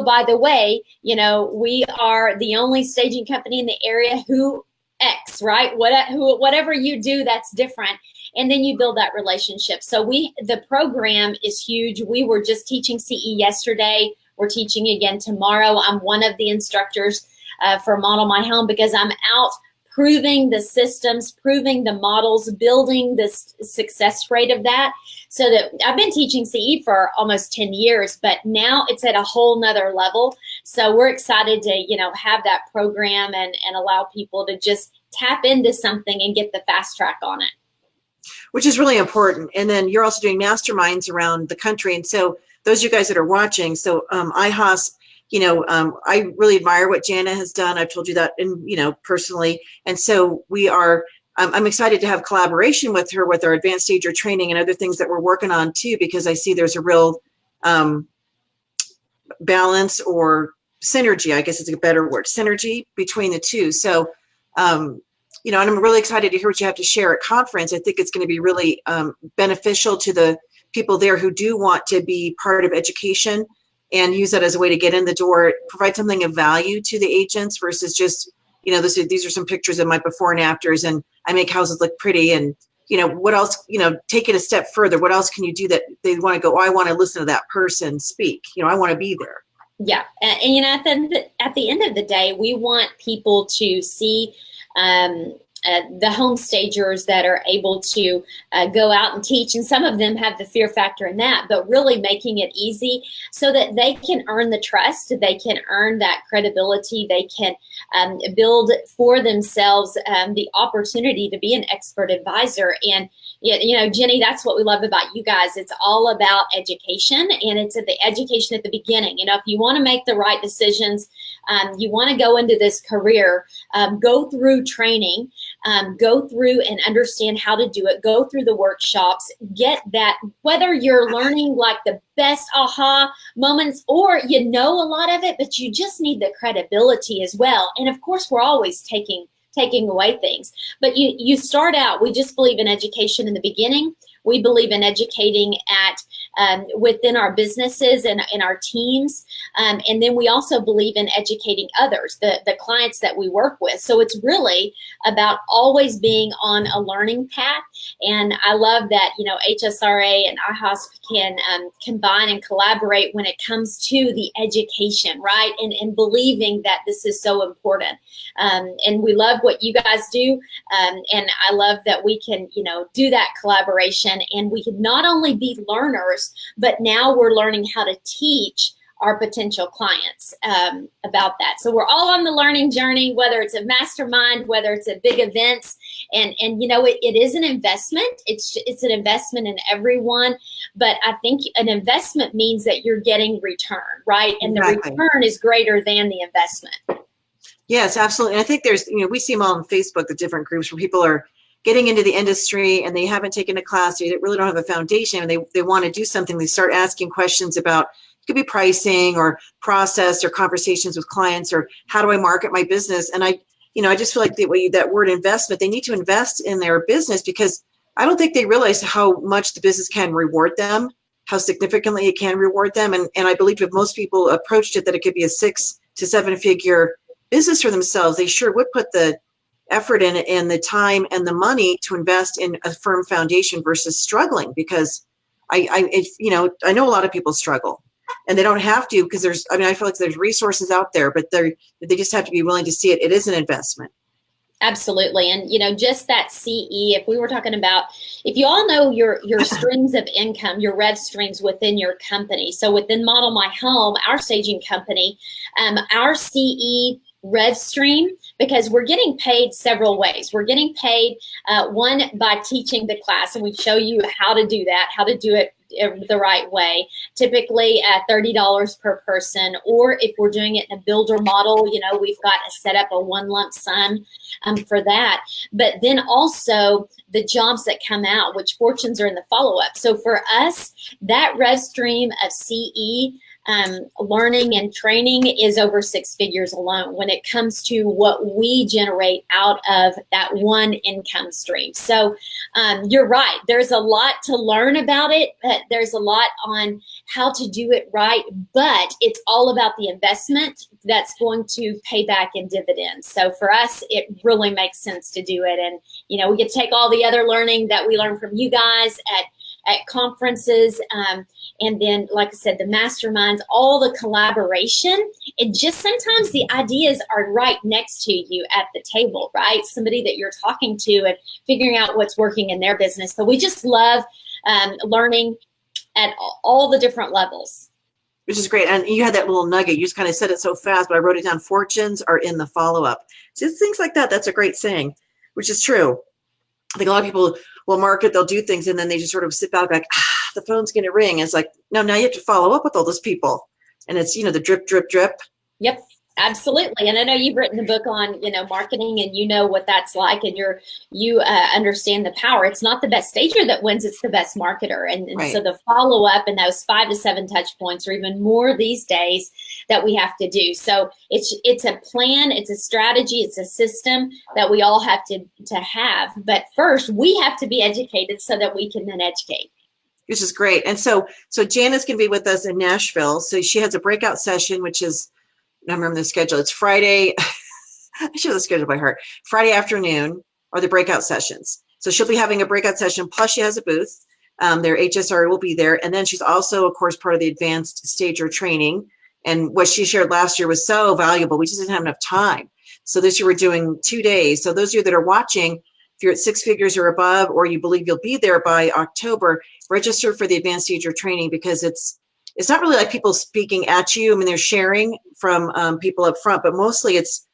by the way, we are the only staging company in the area who X, right? Whatever you do, that's different. And then you build that relationship. So the program is huge. We were just teaching CE yesterday. We're teaching again tomorrow. I'm one of the instructors for Model My Home because I'm out proving the systems, proving the models, building the success rate of that. So that I've been teaching CE for almost 10 years, but now it's at a whole nother level. So we're excited to, have that program and allow people to just tap into something and get the fast track on it. Which is really important. And then you're also doing masterminds around the country. And so those of you guys that are watching, so IHOSP, I really admire what Jana has done. I've told you that, personally. And so I'm excited to have collaboration with her with our advanced stager training and other things that we're working on too, because I see there's a real balance or synergy, I guess it's a better word, synergy between the two. So, and I'm really excited to hear what you have to share at conference. I think it's going to be really beneficial to the people there who do want to be part of education and use that as a way to get in the door, provide something of value to the agents versus just, these are some pictures of my before and afters and I make houses look pretty and, what else, take it a step further. What else can you do that they want to go, oh, I want to listen to that person speak. I want to be there. Yeah. And at the end of the day, we want people to see the home stagers that are able to go out and teach. And some of them have the fear factor in that, but really making it easy so that they can earn the trust, they can earn that credibility, they can build for themselves the opportunity to be an expert advisor. And, Jenny, that's what we love about you guys. It's all about education, and it's the education at the beginning. If you want to make the right decisions, you want to go into this career, go through training, go through and understand how to do it, go through the workshops, get that, whether you're learning like the best aha moments or a lot of it, but you just need the credibility as well. And of course, we're always taking away things, but you start out, we just believe in education in the beginning. We believe in educating within our businesses and in our teams. And then we also believe in educating others, the clients that we work with. So it's really about always being on a learning path. And I love that, HSRA and IHOSP can combine and collaborate when it comes to the education, right? And believing that this is so important. And we love what you guys do. And I love that we can, do that collaboration. And we can not only be learners, but now we're learning how to teach our potential clients about that. So we're all on the learning journey, whether it's a mastermind, whether it's a big events, and it is an investment. It's an investment in everyone, but I think an investment means that you're getting return, right? And exactly. The return is greater than the investment. Yes, absolutely. And I think there's, we see them all on Facebook, the different groups where people are getting into the industry and they haven't taken a class, they really don't have a foundation, and they want to do something. They start asking questions about, it could be pricing or process or conversations with clients or how do I market my business? And I just feel like that word investment, they need to invest in their business because I don't think they realize how much the business can reward them, how significantly it can reward them. And I believe if most people approached it that it could be a 6 to 7 figure business for themselves, they sure would put the effort in it and the time and the money to invest in a firm foundation versus struggling, because I know a lot of people struggle and they don't have to because I feel like there's resources out there, but they just have to be willing to see it. It is an investment. Absolutely. And, just that CE, if we were talking about, if you all know your streams of income, your rev streams within your company. So within Model My Home, our staging company, our CE rev stream, because we're getting paid several ways. We're getting paid, one, by teaching the class, and we show you how to do that, how to do it the right way, typically at $30 per person. Or if we're doing it in a builder model, we've got to set up a one lump sum for that. But then also the jobs that come out, which fortunes are in the follow-up. So for us, that rev stream of CE learning and training is over 6 figures alone when it comes to what we generate out of that one income stream. So you're right. There's a lot to learn about it. There's a lot on how to do it right, but it's all about the investment that's going to pay back in dividends. So for us, it really makes sense to do it. And, we get to take all the other learning that we learn from you guys at at conferences. And then, like I said, the masterminds, all the collaboration, and just sometimes the ideas are right next to you at the table, right? Somebody that you're talking to and figuring out what's working in their business. So we just love learning at all the different levels. Which is great. And you had that little nugget. You just kind of said it so fast, but I wrote it down. Fortunes are in the follow-up. Just things like that. That's a great saying, which is true. I think a lot of people will market, they'll do things, and then they just sort of sit back like, the phone's going to ring. And it's like, no, now you have to follow up with all those people. And it's, the drip, drip, drip. Yep, absolutely. And I know you've written a book on, marketing, and you know what that's like, and you understand the power. It's not the best stager that wins, it's the best marketer. And Right. So the follow up and those 5 to 7 touch points are even more these days that we have to do. So it's a plan, it's a strategy, it's a system that we all have to have. But first, we have to be educated so that we can then educate. Which is great. And so Jana's going to be with us in Nashville. So she has a breakout session, which is, I remember the schedule. It's Friday. I should have the schedule by heart. Friday afternoon are the breakout sessions. So she'll be having a breakout session. Plus she has a booth. Their HSR will be there. And then she's also, of course, part of the advanced stager training. And what she shared last year was so valuable. We just didn't have enough time. So this year we're doing 2 days. So those of you that are watching, if you're at 6 figures or above, or you believe you'll be there by October, register for the advanced stager training, because it's not really like people speaking at you. I mean, they're sharing from people up front, but mostly it's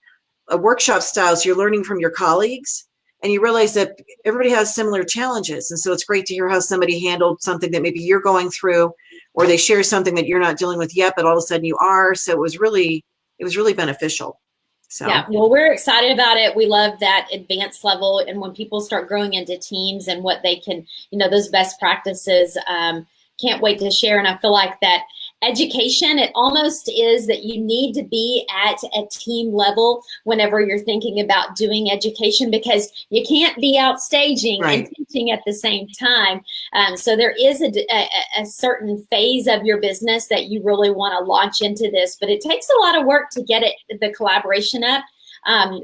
a workshop style. So you're learning from your colleagues, and you realize that everybody has similar challenges. And so it's great to hear how somebody handled something that maybe you're going through, or they share something that you're not dealing with yet, but all of a sudden you are. So it was really beneficial. So. Yeah, well, we're excited about it. We love that advanced level. And when people start growing into teams and what they can, those best practices, can't wait to share. And I feel like that education, it almost is that you need to be at a team level whenever you're thinking about doing education, because you can't be out staging Right. and teaching at the same time. So there is a certain phase of your business that you really want to launch into this, but it takes a lot of work to get the collaboration up.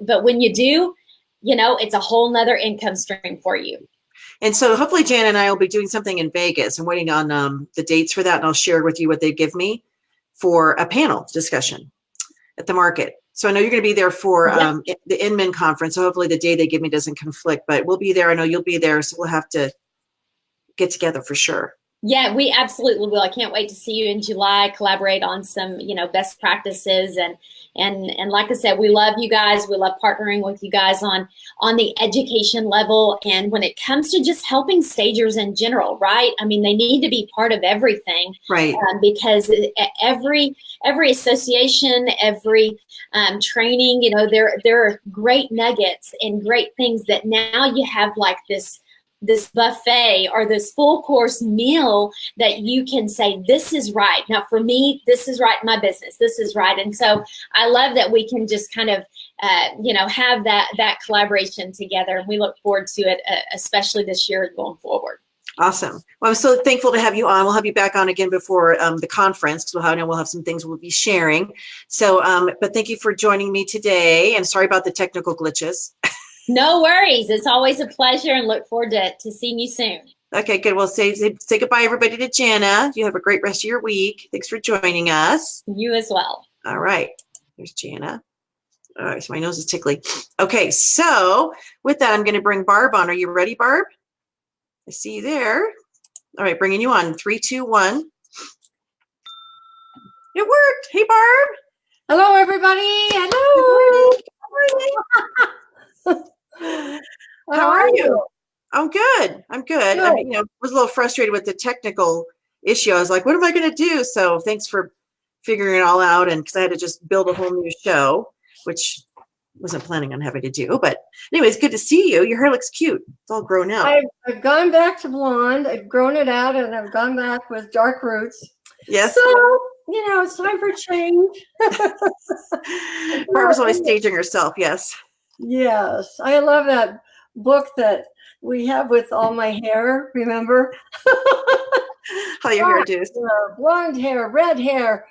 But when you do, it's a whole nother income stream for you. And so hopefully Jana and I will be doing something in Vegas. I'm waiting on the dates for that, and I'll share with you what they give me for a panel discussion at the market. So I know you're going to be there for the Inman conference. So hopefully the day they give me doesn't conflict, but we'll be there. I know you'll be there. So we'll have to get together for sure. Yeah, we absolutely will. I can't wait to see you in July, collaborate on some, best practices. And like I said, we love you guys. We love partnering with you guys on the education level. And when it comes to just helping stagers in general, right? I mean, they need to be part of everything. Right. Because every association, every training, there are great nuggets and great things that now you have like this buffet or this full course meal that you can say, this is right. Now for me, this is right in my business. This is right. And so I love that we can just kind of, have that collaboration together. And we look forward to it, especially this year going forward. Awesome. Well, I'm so thankful to have you on. We'll have you back on again before the conference, because we'll have some things we'll be sharing. So, but thank you for joining me today, and sorry about the technical glitches. No worries. It's always a pleasure, and look forward to seeing you soon. Okay, good. Well, say goodbye, everybody, to Jana. You have a great rest of your week. Thanks for joining us. You as well. All right. There's Jana. All right, so my nose is tickly. Okay, so with that, I'm going to bring Barb on. Are you ready, Barb? I see you there. All right, bringing you on. 3, 2, 1. It worked. Hey, Barb. Hello, everybody. Hello. How are you? I'm good. I Good. mean, was a little frustrated with the technical issue. I was like, what am I going to do? So thanks for figuring it all out. And because I had to just build a whole new show, which wasn't planning on having to do. But anyway, it's good to see you. Your hair looks cute. It's all grown out. I've gone back to blonde. I've grown it out, and I've gone back with dark roots. Yes. So, it's time for change. Barbara's always staging herself. Yes. Yes. I love that book that we have with all my hair. Remember? How your hair do. Blonde hair, red hair.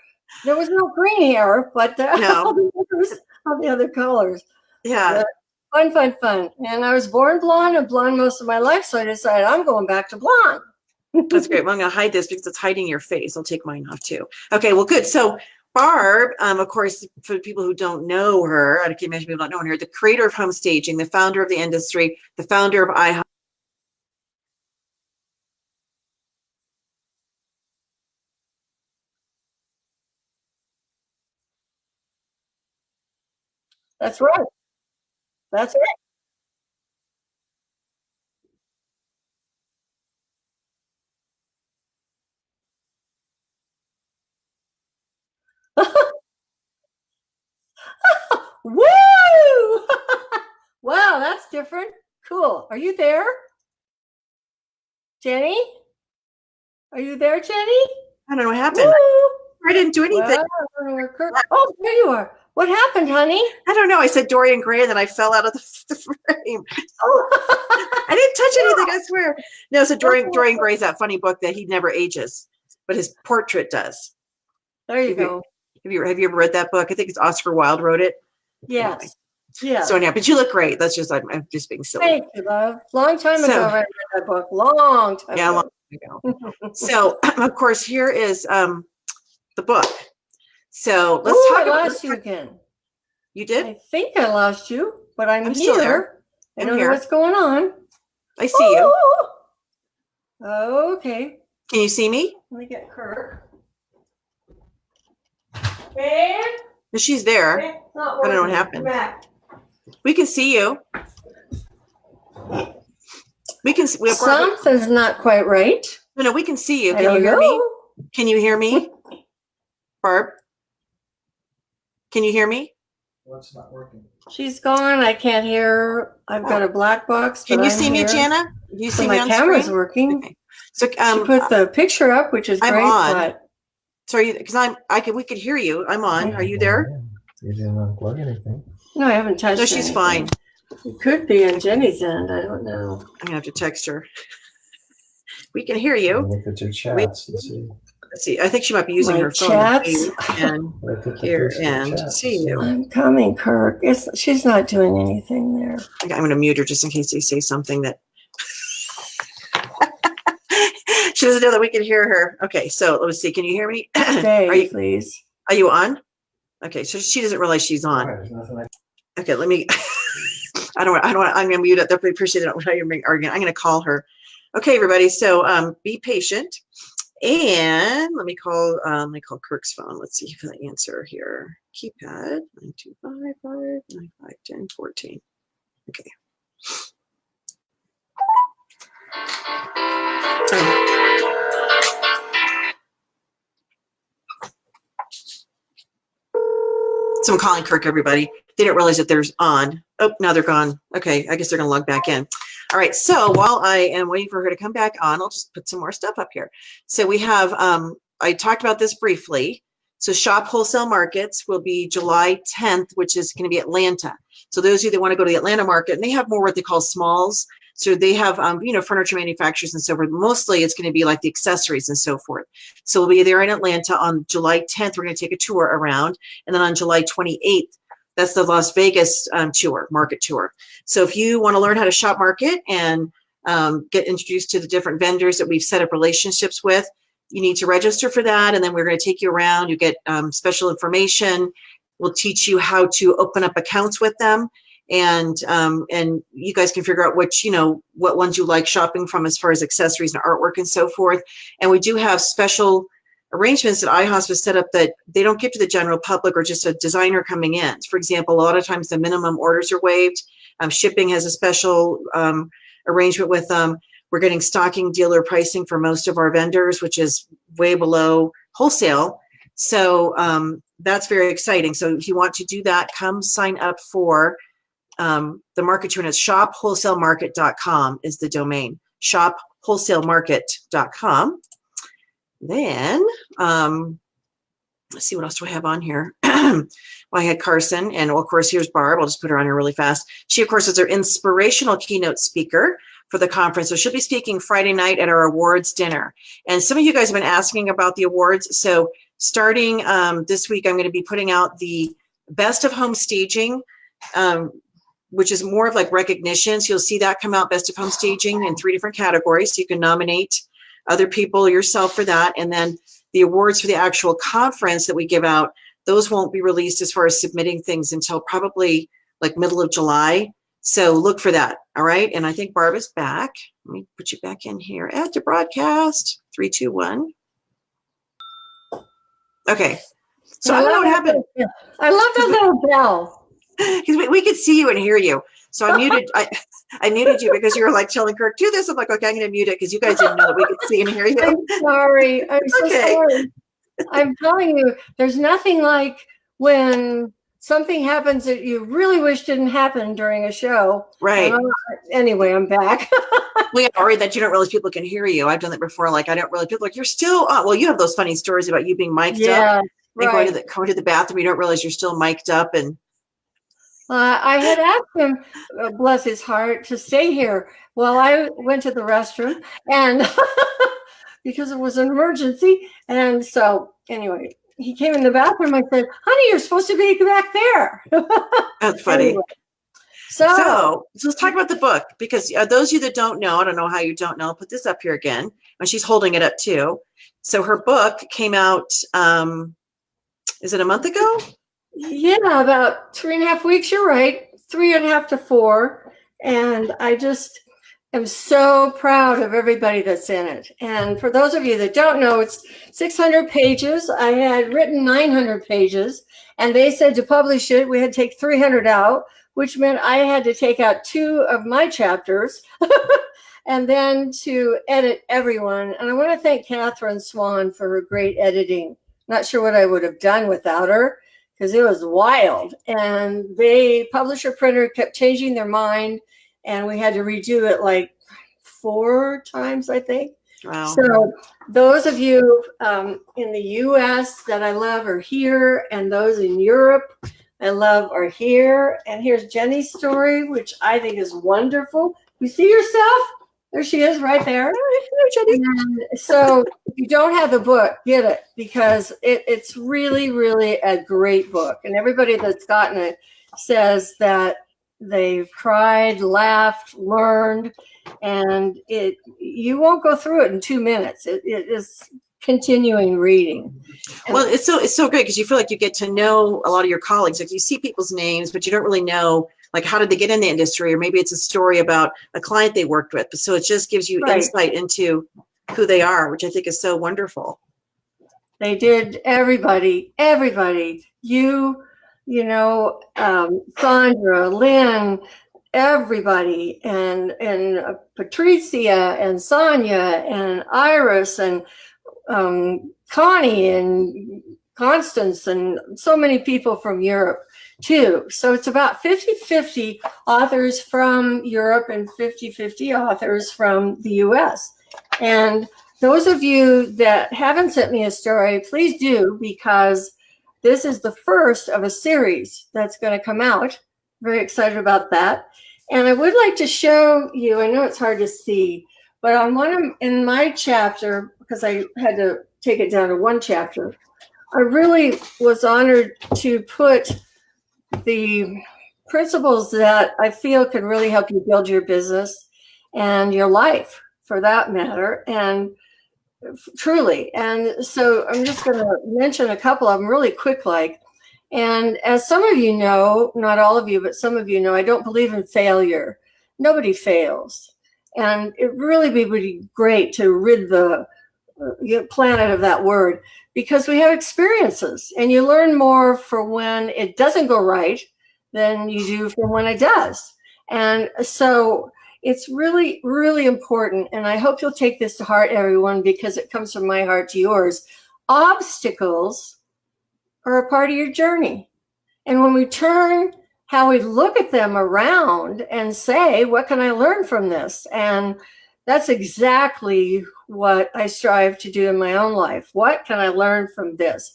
There was no green hair, but all the other colors. Yeah. Fun. And I was born blonde and blonde most of my life, so I decided I'm going back to blonde. That's great. Well, I'm going to hide this because it's hiding your face. I'll take mine off too. Okay, well, good. So Barb, of course, for people who don't know her, I can imagine people not knowing her, the creator of home staging, the founder of the industry, the founder of IHOP. That's right. That's right. Woo! Wow, that's different. Cool. Are you there? Jenny? Are you there, Jenny? I don't know what happened. Woo! I didn't do anything. Well, I don't know where oh, there you are. What happened, honey? I don't know. I said Dorian Gray and then I fell out of the frame. Oh. I didn't touch anything, I swear. No, so Dorian Gray's that funny book that he never ages, but his portrait does. There you go. Have you ever read that book? I think it's Oscar Wilde wrote it. Yes. Anyway. Yeah. So anyhow, but you look great. That's just I'm just being silly. Thank you, love. Long time ago, I read that book. Long time Yeah, ago. long time ago. So of course, here is the book. So let's talk about. I lost you again. You did? I think I lost you, but I'm still here. there. I don't know what's going on. I see you. Oh, okay. Can you see me? Let me get Kirk. And She's there. I don't know what happened. We can see you. We can. Something's not quite right. No, we can see you. I Can you hear don't me? know. Can you hear me, Barb? Can you hear me? What's not working? She's gone. I can't hear her. I've got a black box. Can but you I'm see me, here. Jana? Do you see me My on camera's screen? working. Okay. So She put the picture up, which is I'm great. on. But sorry, because we could hear you. I'm on. Are you there? You didn't unplug anything. no, I haven't touched. No, she's anything. fine. It could be on Jenny's end. I don't know. I'm gonna have to text her. We can hear you. Look at your chats and see. Let's see. I think she might be using My her phone chats? and Look at the here Facebook and chats see and you. I'm coming, Kirk. She's not doing anything there. I'm gonna mute her just in case they say something that she doesn't know that we can hear her. Okay, so let's see. Can you hear me? Stay, please. Are you on? Okay, so she doesn't realize she's on. Right, there's nothing Okay, let me. I don't. I'm gonna mute it. Definitely appreciate it. How you're arguing. I'm gonna call her. Okay, everybody. So be patient, and let me call Kirk's phone. Let's see if I answer here. Keypad 92555951014. Okay. So I'm calling Kirk, everybody. They didn't realize that there's on. Oh, now they're gone. Okay, I guess they're going to log back in. All right, so while I am waiting for her to come back on, I'll just put some more stuff up here. So we have, I talked about this briefly. So Shop Wholesale Markets will be July 10th, which is going to be Atlanta. So those of you that want to go to the Atlanta market, and they have more what they call smalls. So they have, furniture manufacturers and so forth. Mostly it's going to be like the accessories and so forth. So we'll be there in Atlanta on July 10th. We're going to take a tour around. And then on July 28th, that's the Las Vegas market tour. So if you want to learn how to shop market and get introduced to the different vendors that we've set up relationships with, you need to register for that. And then we're going to take you around. You get special information. We'll teach you how to open up accounts with them. And you guys can figure out what ones you like shopping from as far as accessories and artwork and so forth. And we do have special arrangements that iHosp has set up that they don't give to the general public or just a designer coming in. For example, a lot of times the minimum orders are waived. Shipping has a special arrangement with them. We're getting stocking dealer pricing for most of our vendors, which is way below wholesale. So that's very exciting. So if you want to do that, come sign up for the market tour. And it's shopwholesalemarket.com is the domain. Shopwholesalemarket.com. Then, let's see, what else do I have on here? Well, I had Carson, and of course, here's Barb. I'll just put her on here really fast. She, of course, is our inspirational keynote speaker for the conference. So she'll be speaking Friday night at our awards dinner. And some of you guys have been asking about the awards. So starting this week, I'm going to be putting out the Best of Home Staging, which is more of like recognition. So you'll see that come out, Best of Home Staging, in 3 different categories. So you can nominate other people, yourself for that. And then the awards for the actual conference that we give out, those won't be released as far as submitting things until probably like middle of July. So look for that. All right. And I think Barb is back. Let me put you back in here. Add to broadcast. 3, 2, 1. Okay. So I don't know what happened. I love that little bell. Because we could see you and hear you. So I muted. I muted you because you were like telling Kirk, do this. I'm like, okay, I'm going to mute it because you guys didn't know that we could see and hear you. I'm sorry. I'm so Okay. sorry. I'm telling you, there's nothing like when something happens that you really wish didn't happen during a show. Right. Anyway, I'm back. We are worried that you don't realize people can hear you. I've done that before. Like, I don't really, people are like, you're still, well, you have those funny stories about you being mic'd up. And right. going to the bathroom, you don't realize you're still mic'd up. And I had asked him, bless his heart, to stay here while I went to the restroom, and because it was an emergency. And so, anyway, he came in the bathroom. I said, "Honey, you're supposed to be back there." that's funny. Anyway, so let's talk about the book, because those of you that don't know, I don't know how you don't know, I'll put this up here again. And she's holding it up too. So her book came out, is it a month ago? Yeah, about 3.5 weeks. You're right, 3.5 to 4. And I just am so proud of everybody that's in it. And for those of you that don't know, it's 600 pages. I had written 900 pages, and they said to publish it, we had to take 300 out, which meant I had to take out 2 of my chapters and then to edit everyone. And I want to thank Catherine Swan for her great editing. Not sure what I would have done without her, because it was wild. And the publisher printer kept changing their mind, and we had to redo it like 4 times, I think. Wow. So those of you in the US that I love are here, and those in Europe I love are here. And here's Jenny's story, which I think is wonderful. You see yourself? There she is right there. And so if you don't have the book, get it, because it's really, really a great book. And everybody that's gotten it says that they've cried, laughed, learned, and you won't go through it in 2 minutes. It is continuing reading. Well, it's so great because you feel like you get to know a lot of your colleagues. Like, you see people's names, but you don't really know, like, how did they get in the industry, or maybe it's a story about a client they worked with. So it just gives you insight into who they are, which I think is so wonderful. They did. Everybody, you know, Sandra, Lynn, everybody, and Patricia and Sonia and Iris and Connie and Constance, and so many people from Europe too. So it's about 50-50 authors from Europe and 50-50 authors from the US. And those of you that haven't sent me a story, please do, because this is the first of a series that's going to come out. Very excited about that. And I would like to show you, I know it's hard to see, but on in my chapter, because I had to take it down to 1 chapter, I really was honored to put the principles that I feel can really help you build your business and your life, for that matter, and truly. And so I'm just going to mention a couple of them really quick, like. And as some of you know, not all of you, but some of you know, I don't believe in failure. Nobody fails. And it really would be great to rid the planet of that word, because we have experiences, and you learn more for when it doesn't go right than you do from when it does. And so it's really, really important. And I hope you'll take this to heart, everyone, because it comes from my heart to yours. Obstacles are a part of your journey. And when we turn how we look at them around and say, what can I learn from this? And that's exactly what I strive to do in my own life. What can I learn from this?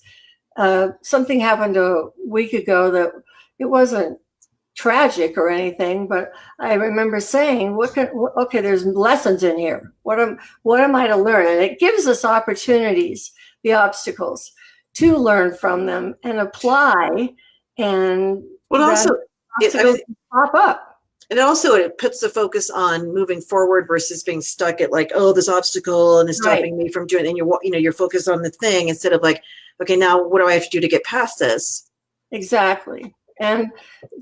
Something happened a week ago that it wasn't tragic or anything, but I remember saying, okay, there's lessons in here. What am I to learn? And it gives us opportunities, the obstacles, to learn from them and apply, and Well, also, obstacles pop up. And also it puts the focus on moving forward versus being stuck at like, oh, this obstacle and it's stopping me from doing, and you're focused on the thing instead of like, okay, now what do I have to do to get past this? Exactly. And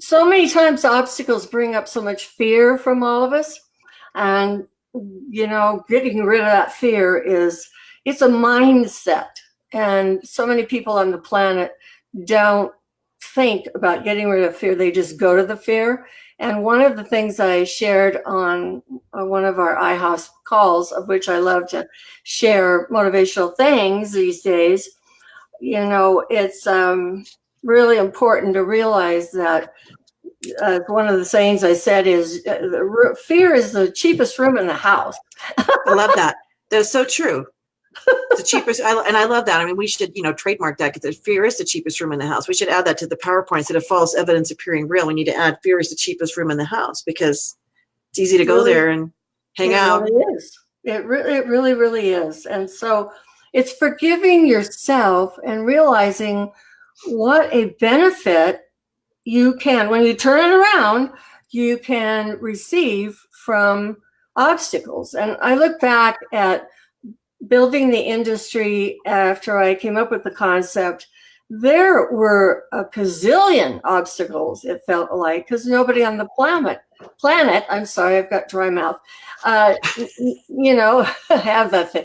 so many times obstacles bring up so much fear from all of us. And, getting rid of that fear it's a mindset. And so many people on the planet don't think about getting rid of fear. They just go to the fear. And one of the things I shared on one of our iHouse calls, of which I love to share motivational things these days, it's really important to realize that one of the sayings I said is fear is the cheapest room in the house. I love that. That's so true. The cheapest, and I love that. I mean, we should, trademark that, because fear is the cheapest room in the house. We should add that to the PowerPoint instead of false evidence appearing real. We need to add fear is the cheapest room in the house, because it's easy to go there and hang out. It really is. It really, really is. And so it's forgiving yourself and realizing what a benefit you can, when you turn it around, you can receive from obstacles. And I look back at building the industry after I came up with the concept. There were a gazillion obstacles, it felt like, because nobody on the planet, I'm sorry, I've got dry mouth, have that thing,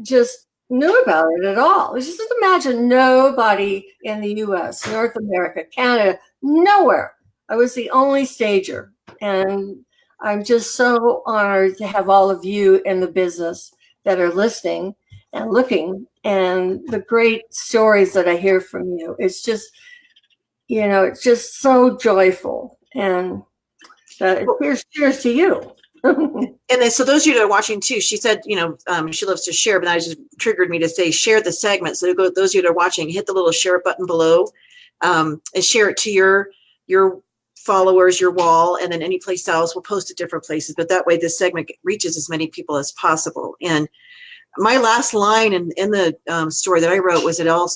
just knew about it at all. Just imagine nobody in the US, North America, Canada, nowhere. I was the only stager. And I'm just so honored to have all of you in the business that are listening and looking, and the great stories that I hear from you. It's just, it's just so joyful. And cheers to you. And then, so those of you that are watching too, she said, she loves to share, but that just triggered me to say, share the segment. So those of you that are watching, hit the little share button below, and share it to your followers, your wall, and then any place else. We'll post it different places, but that way this segment reaches as many people as possible. And my last line in the story that I wrote was, it all,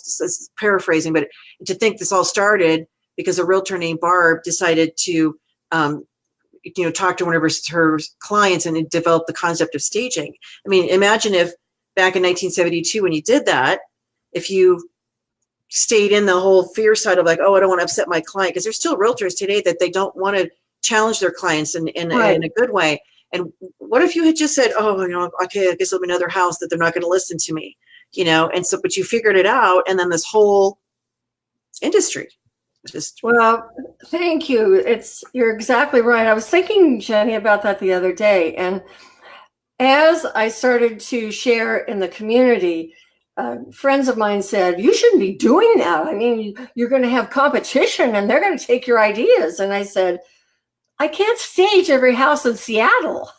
paraphrasing, but to think this all started because a realtor named Barb decided to talk to one of her clients and develop the concept of staging. I mean, imagine if back in 1972, when you did that, if you stayed in the whole fear side of like, oh, I don't want to upset my client, because there's still realtors today that they don't want to challenge their clients in a good way. And what if you had just said, oh, okay, I guess it'll be another house that they're not going to listen to me, and so, but you figured it out, and then this whole industry. Well, thank you. You're exactly right. I was thinking, Jenny, about that the other day. And as I started to share in the community, friends of mine said, you shouldn't be doing that. I mean, you're going to have competition and they're going to take your ideas. And I said, I can't stage every house in Seattle.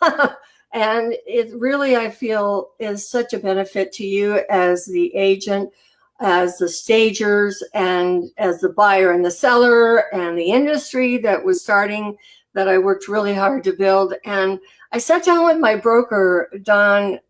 And it really, I feel, is such a benefit to you as the agent, as the stagers, and as the buyer and the seller and the industry that was starting, that I worked really hard to build. And I sat down with my broker, Don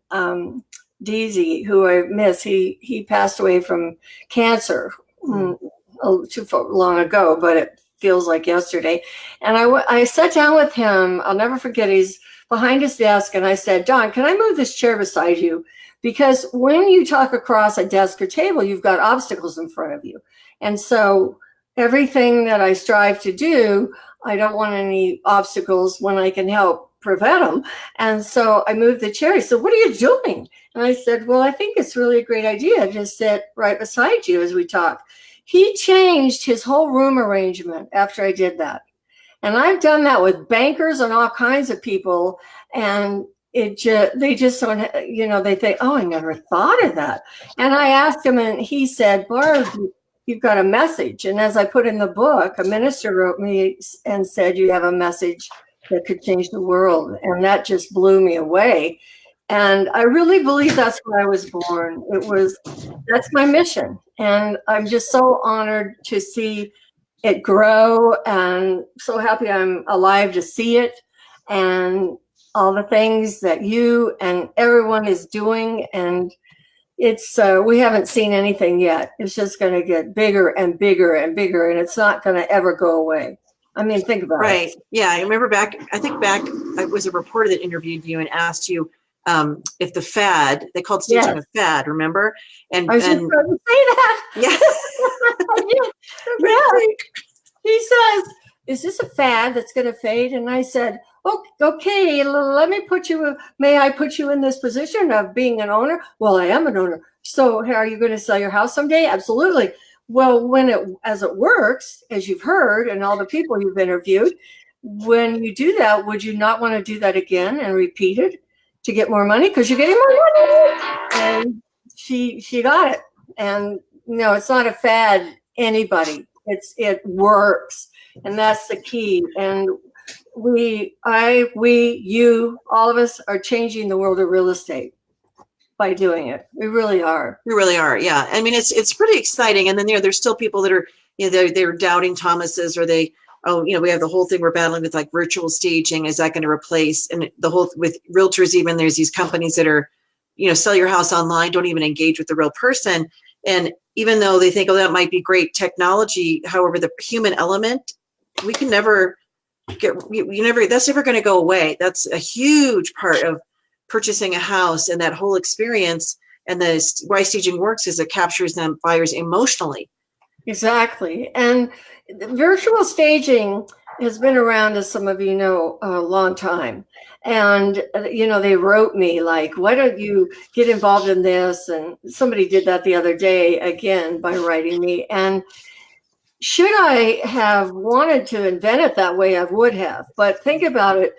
Deasy, who I miss. He passed away from cancer too long ago, but it feels like yesterday. And I sat down with him. I'll never forget. He's behind his desk, and I said, Don, can I move this chair beside you? Because when you talk across a desk or table, you've got obstacles in front of you. And so everything that I strive to do, I don't want any obstacles when I can help prevent them. And so I moved the chair. He said, what are you doing? And I said, well, I think it's really a great idea to sit right beside you as we talk. He changed his whole room arrangement after I did that. And I've done that with bankers and all kinds of people. And they just don't, they think, oh, I never thought of that. And I asked him, and he said, Barb, you've got a message. And as I put in the book, a minister wrote me and said, you have a message that could change the world. And that just blew me away. And I really believe that's why I was born. That's my mission. And I'm just so honored to see it grow, and so happy I'm alive to see it, and all the things that you and everyone is doing. And it's, we haven't seen anything yet. It's just going to get bigger and bigger and bigger, and it's not going to ever go away. I mean, think about Right. it. Yeah. I remember I was a reporter that interviewed you and asked you if the fad, they called staging a fad, remember? And I was just trying to say that. yeah. Yeah. He says, is this a fad that's going to fade? And I said, oh, okay, may I put you in this position of being an owner? Well, I am an owner. So are you going to sell your house someday? Absolutely. Well, as it works, as you've heard, and all the people you've interviewed, when you do that, would you not want to do that again and repeat it to get more money? Because you're getting more money. And she got it. And no, it's not a fad, anybody. It works. And that's the key. And you, all of us are changing the world of real estate by doing it. We really are. We really are. Yeah. I mean, it's pretty exciting. And then, there's still people that are, they're doubting Thomas's, or we have the whole thing we're battling with, like virtual staging. Is that going to replace, and the whole with realtors, even there's these companies that are, sell your house online, don't even engage with the real person. And even though they think, oh, that might be great technology, however, the human element, we can never that's never going to go away. That's a huge part of purchasing a house, and that whole experience. And why staging works is it captures them buyers emotionally. Exactly. And virtual staging has been around, as some of you know, a long time. And, they wrote me like, why don't you get involved in this? And somebody did that the other day again by writing me. And should I have wanted to invent it that way, I would have. But think about it.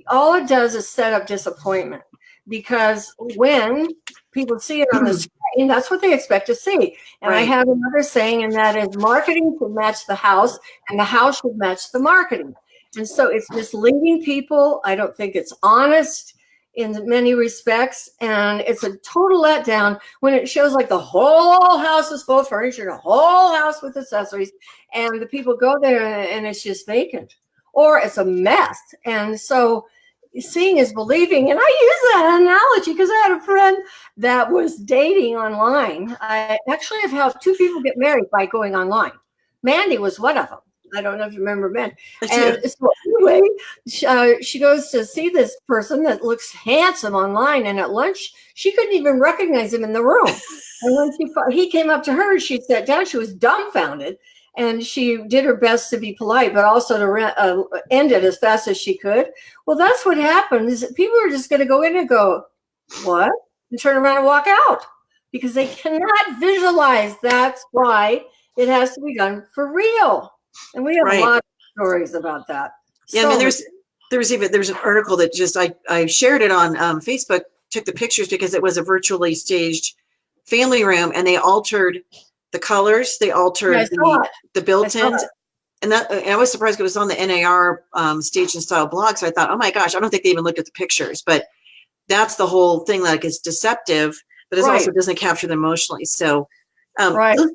All it does is set up disappointment, because when people see it on the screen, that's what they expect to see. And Right. I have another saying, and that is marketing should match the house, and the house should match the marketing. And so it's misleading people. I don't think it's honest in many respects. And it's a total letdown when it shows like the whole house is full of furniture, the whole house with accessories, and the people go there and it's just vacant, or it's a mess. And so seeing is believing. And I use that analogy because I had a friend that was dating online. I actually have helped 2 people get married by going online. Mandy was one of them. I don't know if you remember Mandy. And so anyway, she goes to see this person that looks handsome online, and at lunch, she couldn't even recognize him in the room. And when he came up to her, she sat down, she was dumbfounded. And she did her best to be polite, but also to end it as fast as she could. Well, that's what happens. People are just going to go in and go, what? And turn around and walk out, because they cannot visualize. That's why it has to be done for real. And we have a lot of stories about that. Yeah, I mean, there's an article that just I shared it on Facebook, took the pictures because it was a virtually staged family room, and they altered the colors, they altered the built-ins, and I was surprised it was on the NAR Stage and Style blog. So I thought, oh my gosh, I don't think they even looked at the pictures, but that's the whole thing. Like, it's deceptive, but it also doesn't capture them emotionally. So, the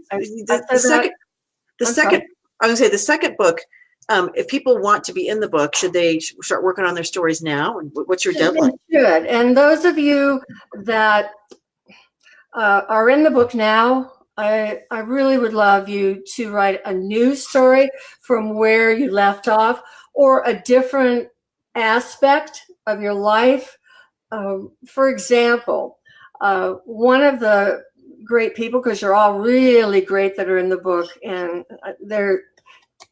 second book. If people want to be in the book, should they start working on their stories now? And what's your deadline? Good. And those of you that are in the book now, I really would love you to write a new story from where you left off, or a different aspect of your life. For example, one of the great people, because you're all really great that are in the book, and they're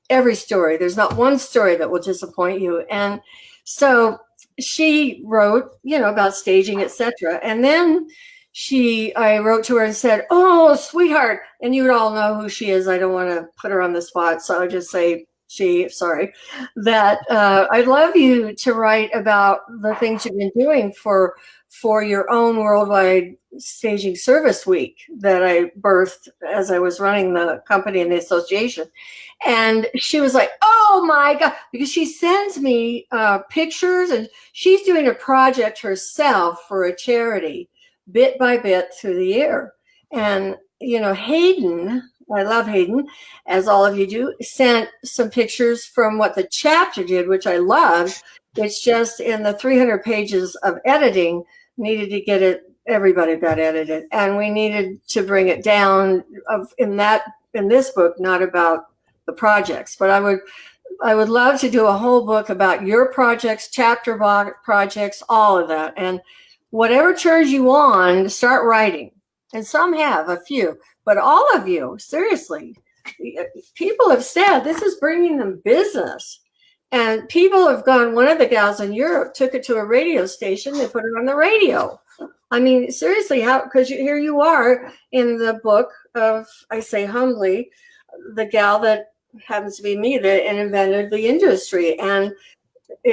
every story. There's not one story that will disappoint you. And so she wrote, about staging, etc. And then I wrote to her and said, oh, sweetheart, and you would all know who she is. I don't want to put her on the spot, so I'll just say that I'd love you to write about the things you've been doing for your own worldwide staging service week that I birthed as I was running the company and the association. And she was like, oh my God, because she sends me pictures, and she's doing a project herself for a charity, bit by bit through the year. And, Hayden, I love Hayden, as all of you do, sent some pictures from what the chapter did, which I loved. It's just in the 300 pages of editing, needed to get it, everybody got edited. And we needed to bring it down in this book, not about the projects, but I would I would love to do a whole book about your projects, chapter projects, all of that. And whatever turns you on, start writing. And some have, a few, but all of you, seriously, people have said this is bringing them business. And people have gone, one of the gals in Europe took it to a radio station, they put it on the radio. I mean, seriously, how, because here you are in the book of, I say humbly, the gal that happens to be me that invented the industry. And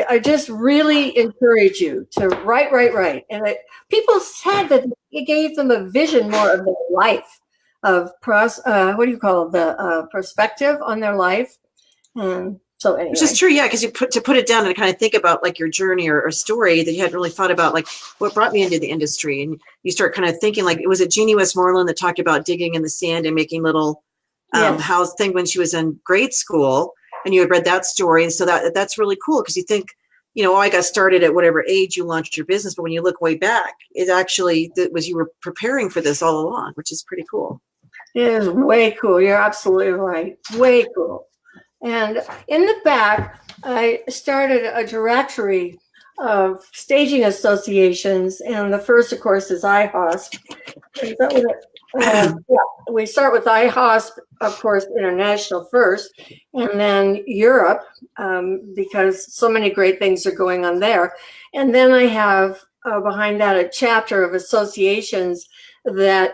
I just really encourage you to write. And people said that it gave them a vision more of their life, of what do you call it, the perspective on their life. And so anyway. Which is true, yeah, because you put it down and kind of think about like your journey or story that you hadn't really thought about, like what brought me into the industry. And you start kind of thinking, like, was it Jeannie Westmoreland that talked about digging in the sand and making little house thing when she was in grade school, and you had read that story. And so that's really cool, because you think, I got started at whatever age you launched your business, but when you look way back, it actually was you were preparing for this all along, which is pretty cool. It is way cool. You're absolutely right. Way cool. And in the back, I started a directory of staging associations, and the first, of course, is IHOSP. Is that what we start with IHOSP, of course, international first, and then Europe, because so many great things are going on there. And then I have behind that a chapter of associations that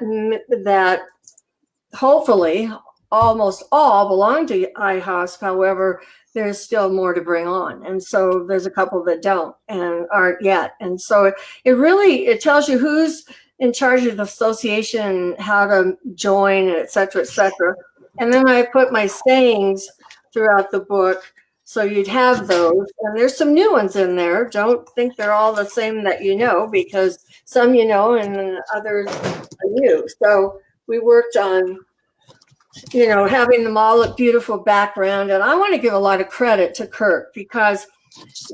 hopefully almost all belong to IHOSP. However, there's still more to bring on. And so there's a couple that don't and aren't yet. And so it tells you who's in charge of the association, how to join, et cetera, et cetera. And then I put my sayings throughout the book, so you'd have those. And there's some new ones in there. Don't think they're all the same that because some and others are new. So we worked on, having them all look beautiful background. And I want to give a lot of credit to Kirk, because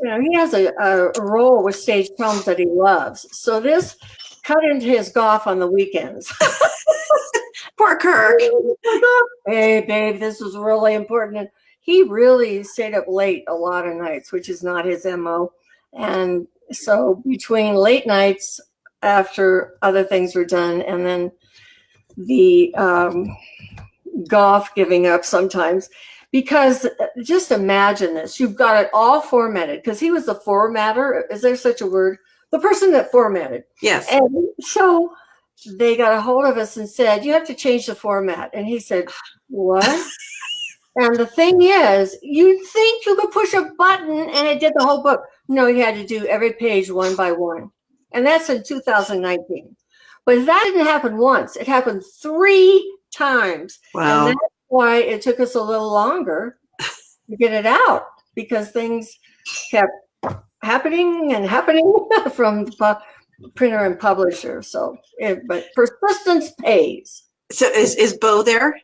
he has a role with stage films that he loves. So this cut into his golf on the weekends. Poor Kirk. Hey, babe, this was really important. And he really stayed up late a lot of nights, which is not his MO. And so between late nights after other things were done, and then the golf giving up sometimes, because just imagine this. You've got it all formatted, because he was the formatter. Is there such a word? The person that formatted. Yes. And so they got a hold of us and said, you have to change the format. And he said, what? And the thing is, you'd think you could push a button and it did the whole book. No, you had to do every page one by one. And that's in 2019. But that didn't happen once. It happened 3 times. Wow. And that's why it took us a little longer to get it out, because things kept happening from the printer and publisher. So, but persistence pays. So is Bo there?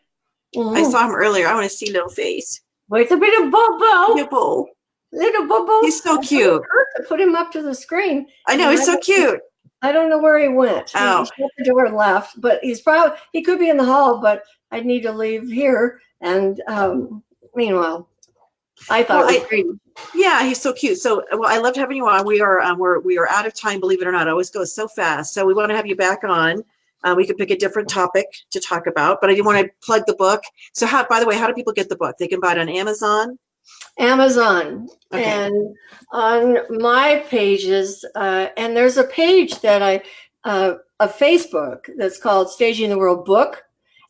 Mm-hmm. I saw him earlier. I want to see little face. Wait a bit of Bobo. Yeah, Bo. Little Bobo. He's so cute. Put him up to the screen. I know, he's so cute. I don't know where he went. Oh. He shut the door and left, but he could be in the hall, but I'd need to leave here. And meanwhile, I thought it was great. Yeah, he's so cute. So, I loved having you on. We are out of time, believe it or not. It always goes so fast. So we want to have you back on. We could pick a different topic to talk about, but I didn't want to plug the book. So by the way, how do people get the book? They can buy it on Amazon? Amazon. Okay. And on my pages, and there's a page that a Facebook that's called Staging the World Book.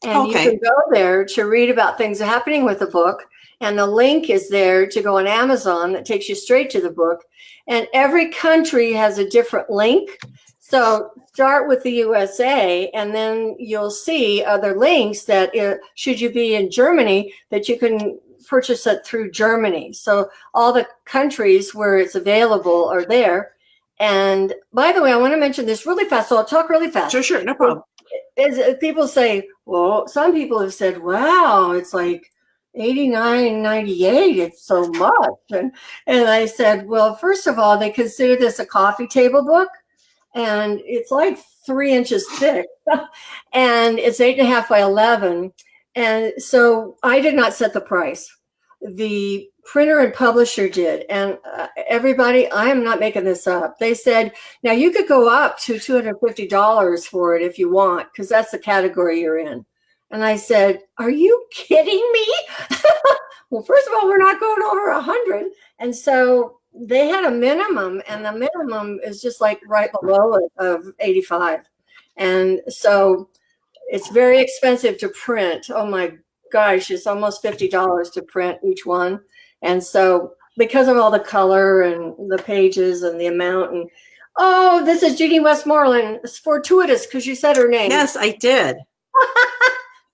And you can go there to read about things happening with the book. And the link is there to go on Amazon that takes you straight to the book. And every country has a different link. So start with the USA, and then you'll see other links that should you be in Germany, that you can purchase it through Germany. So all the countries where it's available are there. And by the way, I want to mention this really fast. So I'll talk really fast. Sure, no problem. People say, well, some people have said, wow, it's like 89, 98, it's so much. And I said, well, first of all, they consider this a coffee table book, and it's like 3 inches thick, and it's 8.5 by 11. And so I did not set the price. the printer and publisher did. And everybody, I am not making this up. They said, now you could go up to $250 for it if you want, because that's the category you're in. And I said, are you kidding me? Well, first of all, we're not going over 100. And so they had a minimum, and the minimum is just like right below it of 85. And so it's very expensive to print. Oh my gosh, it's almost $50 to print each one. And so because of all the color and the pages and the amount, and oh, this is Jeannie Westmoreland. It's fortuitous because you said her name. Yes, I did.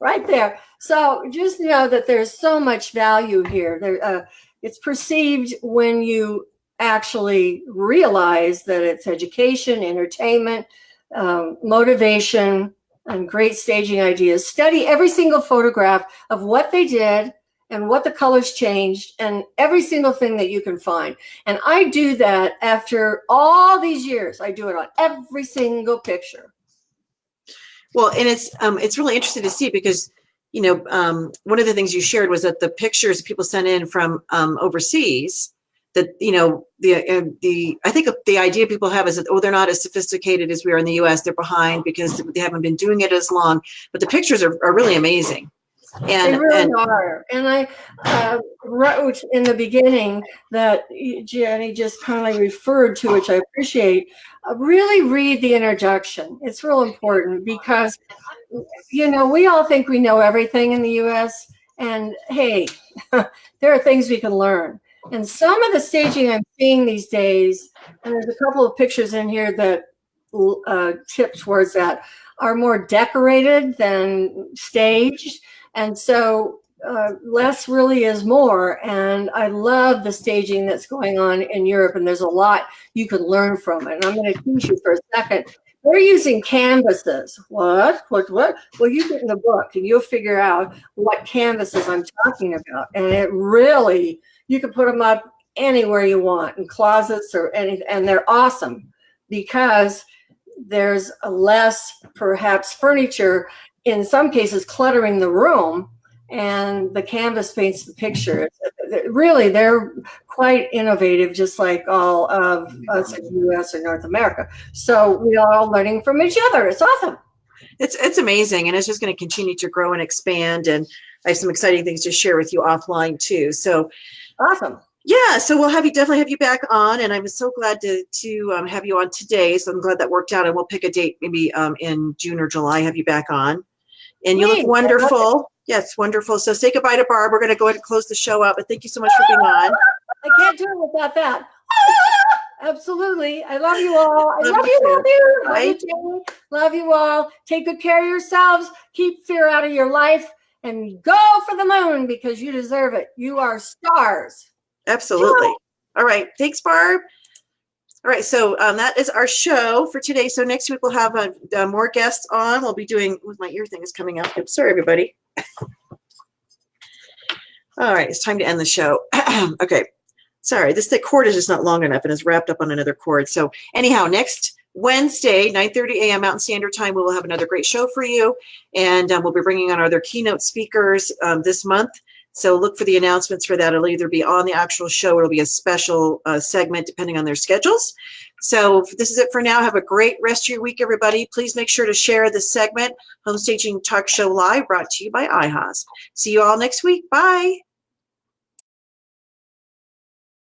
Right there. So just know that there's so much value here. It's perceived when you actually realize that it's education, entertainment, motivation, and great staging ideas. Study every single photograph of what they did and what the colors changed and every single thing that you can find. And I do that after all these years. I do it on every single picture. Well, and it's really interesting to see because, you know, one of the things you shared was that the pictures people sent in from overseas, that, you know, I think the idea people have is that, oh, they're not as sophisticated as we are in the U.S. They're behind because they haven't been doing it as long. But the pictures are really amazing. And, they really are. And I wrote in the beginning that Jenny just kindly referred to, which I appreciate. Really read the introduction. It's real important because, you know, we all think we know everything in the U.S. And hey, there are things we can learn. And some of the staging I'm seeing these days, and there's a couple of pictures in here that tip towards that, are more decorated than staged. And so less really is more. And I love the staging that's going on in Europe. And there's a lot you can learn from it. And I'm going to teach you for a second. They're using canvases. What? Well, you get in the book and you'll figure out what canvases I'm talking about. And it really, you can put them up anywhere you want, in closets or anything. And they're awesome because there's less, perhaps, furniture, in some cases, cluttering the room, and the canvas paints the picture. Really, they're quite innovative, just like all of us in the U.S. or North America. So we are all learning from each other. It's awesome. It's amazing, and it's just going to continue to grow and expand. And I have some exciting things to share with you offline too. So awesome. Yeah, so we'll definitely have you back on, and I'm so glad to have you on today. So I'm glad that worked out, and we'll pick a date maybe in June or July. Have you back on, and you look wonderful. Yes, wonderful. So say goodbye to Barb. We're going to go ahead and close the show out, but thank you so much for being on. I can't do it without that. Absolutely. I love you all. I love you. Love you. Love you all. Take good care of yourselves. Keep fear out of your life, and go for the moon because you deserve it. You are stars. Absolutely. All right. Thanks, Barb. All right. So that is our show for today. So next week we'll have more guests on. We'll be doing, my ear thing is coming out. I'm sorry, everybody. All right. It's time to end the show. Okay. Sorry. The cord is just not long enough and is wrapped up on another cord. So anyhow, next Wednesday, 9:30 a.m. Mountain Standard Time, we will have another great show for you. And we'll be bringing on our other keynote speakers this month. So look for the announcements for that. It'll either be on the actual show or it'll be a special segment depending on their schedules. So this is it for now. Have a great rest of your week, everybody. Please make sure to share this segment, Home Staging Talk Show Live, brought to you by iHosp. See you all next week. Bye.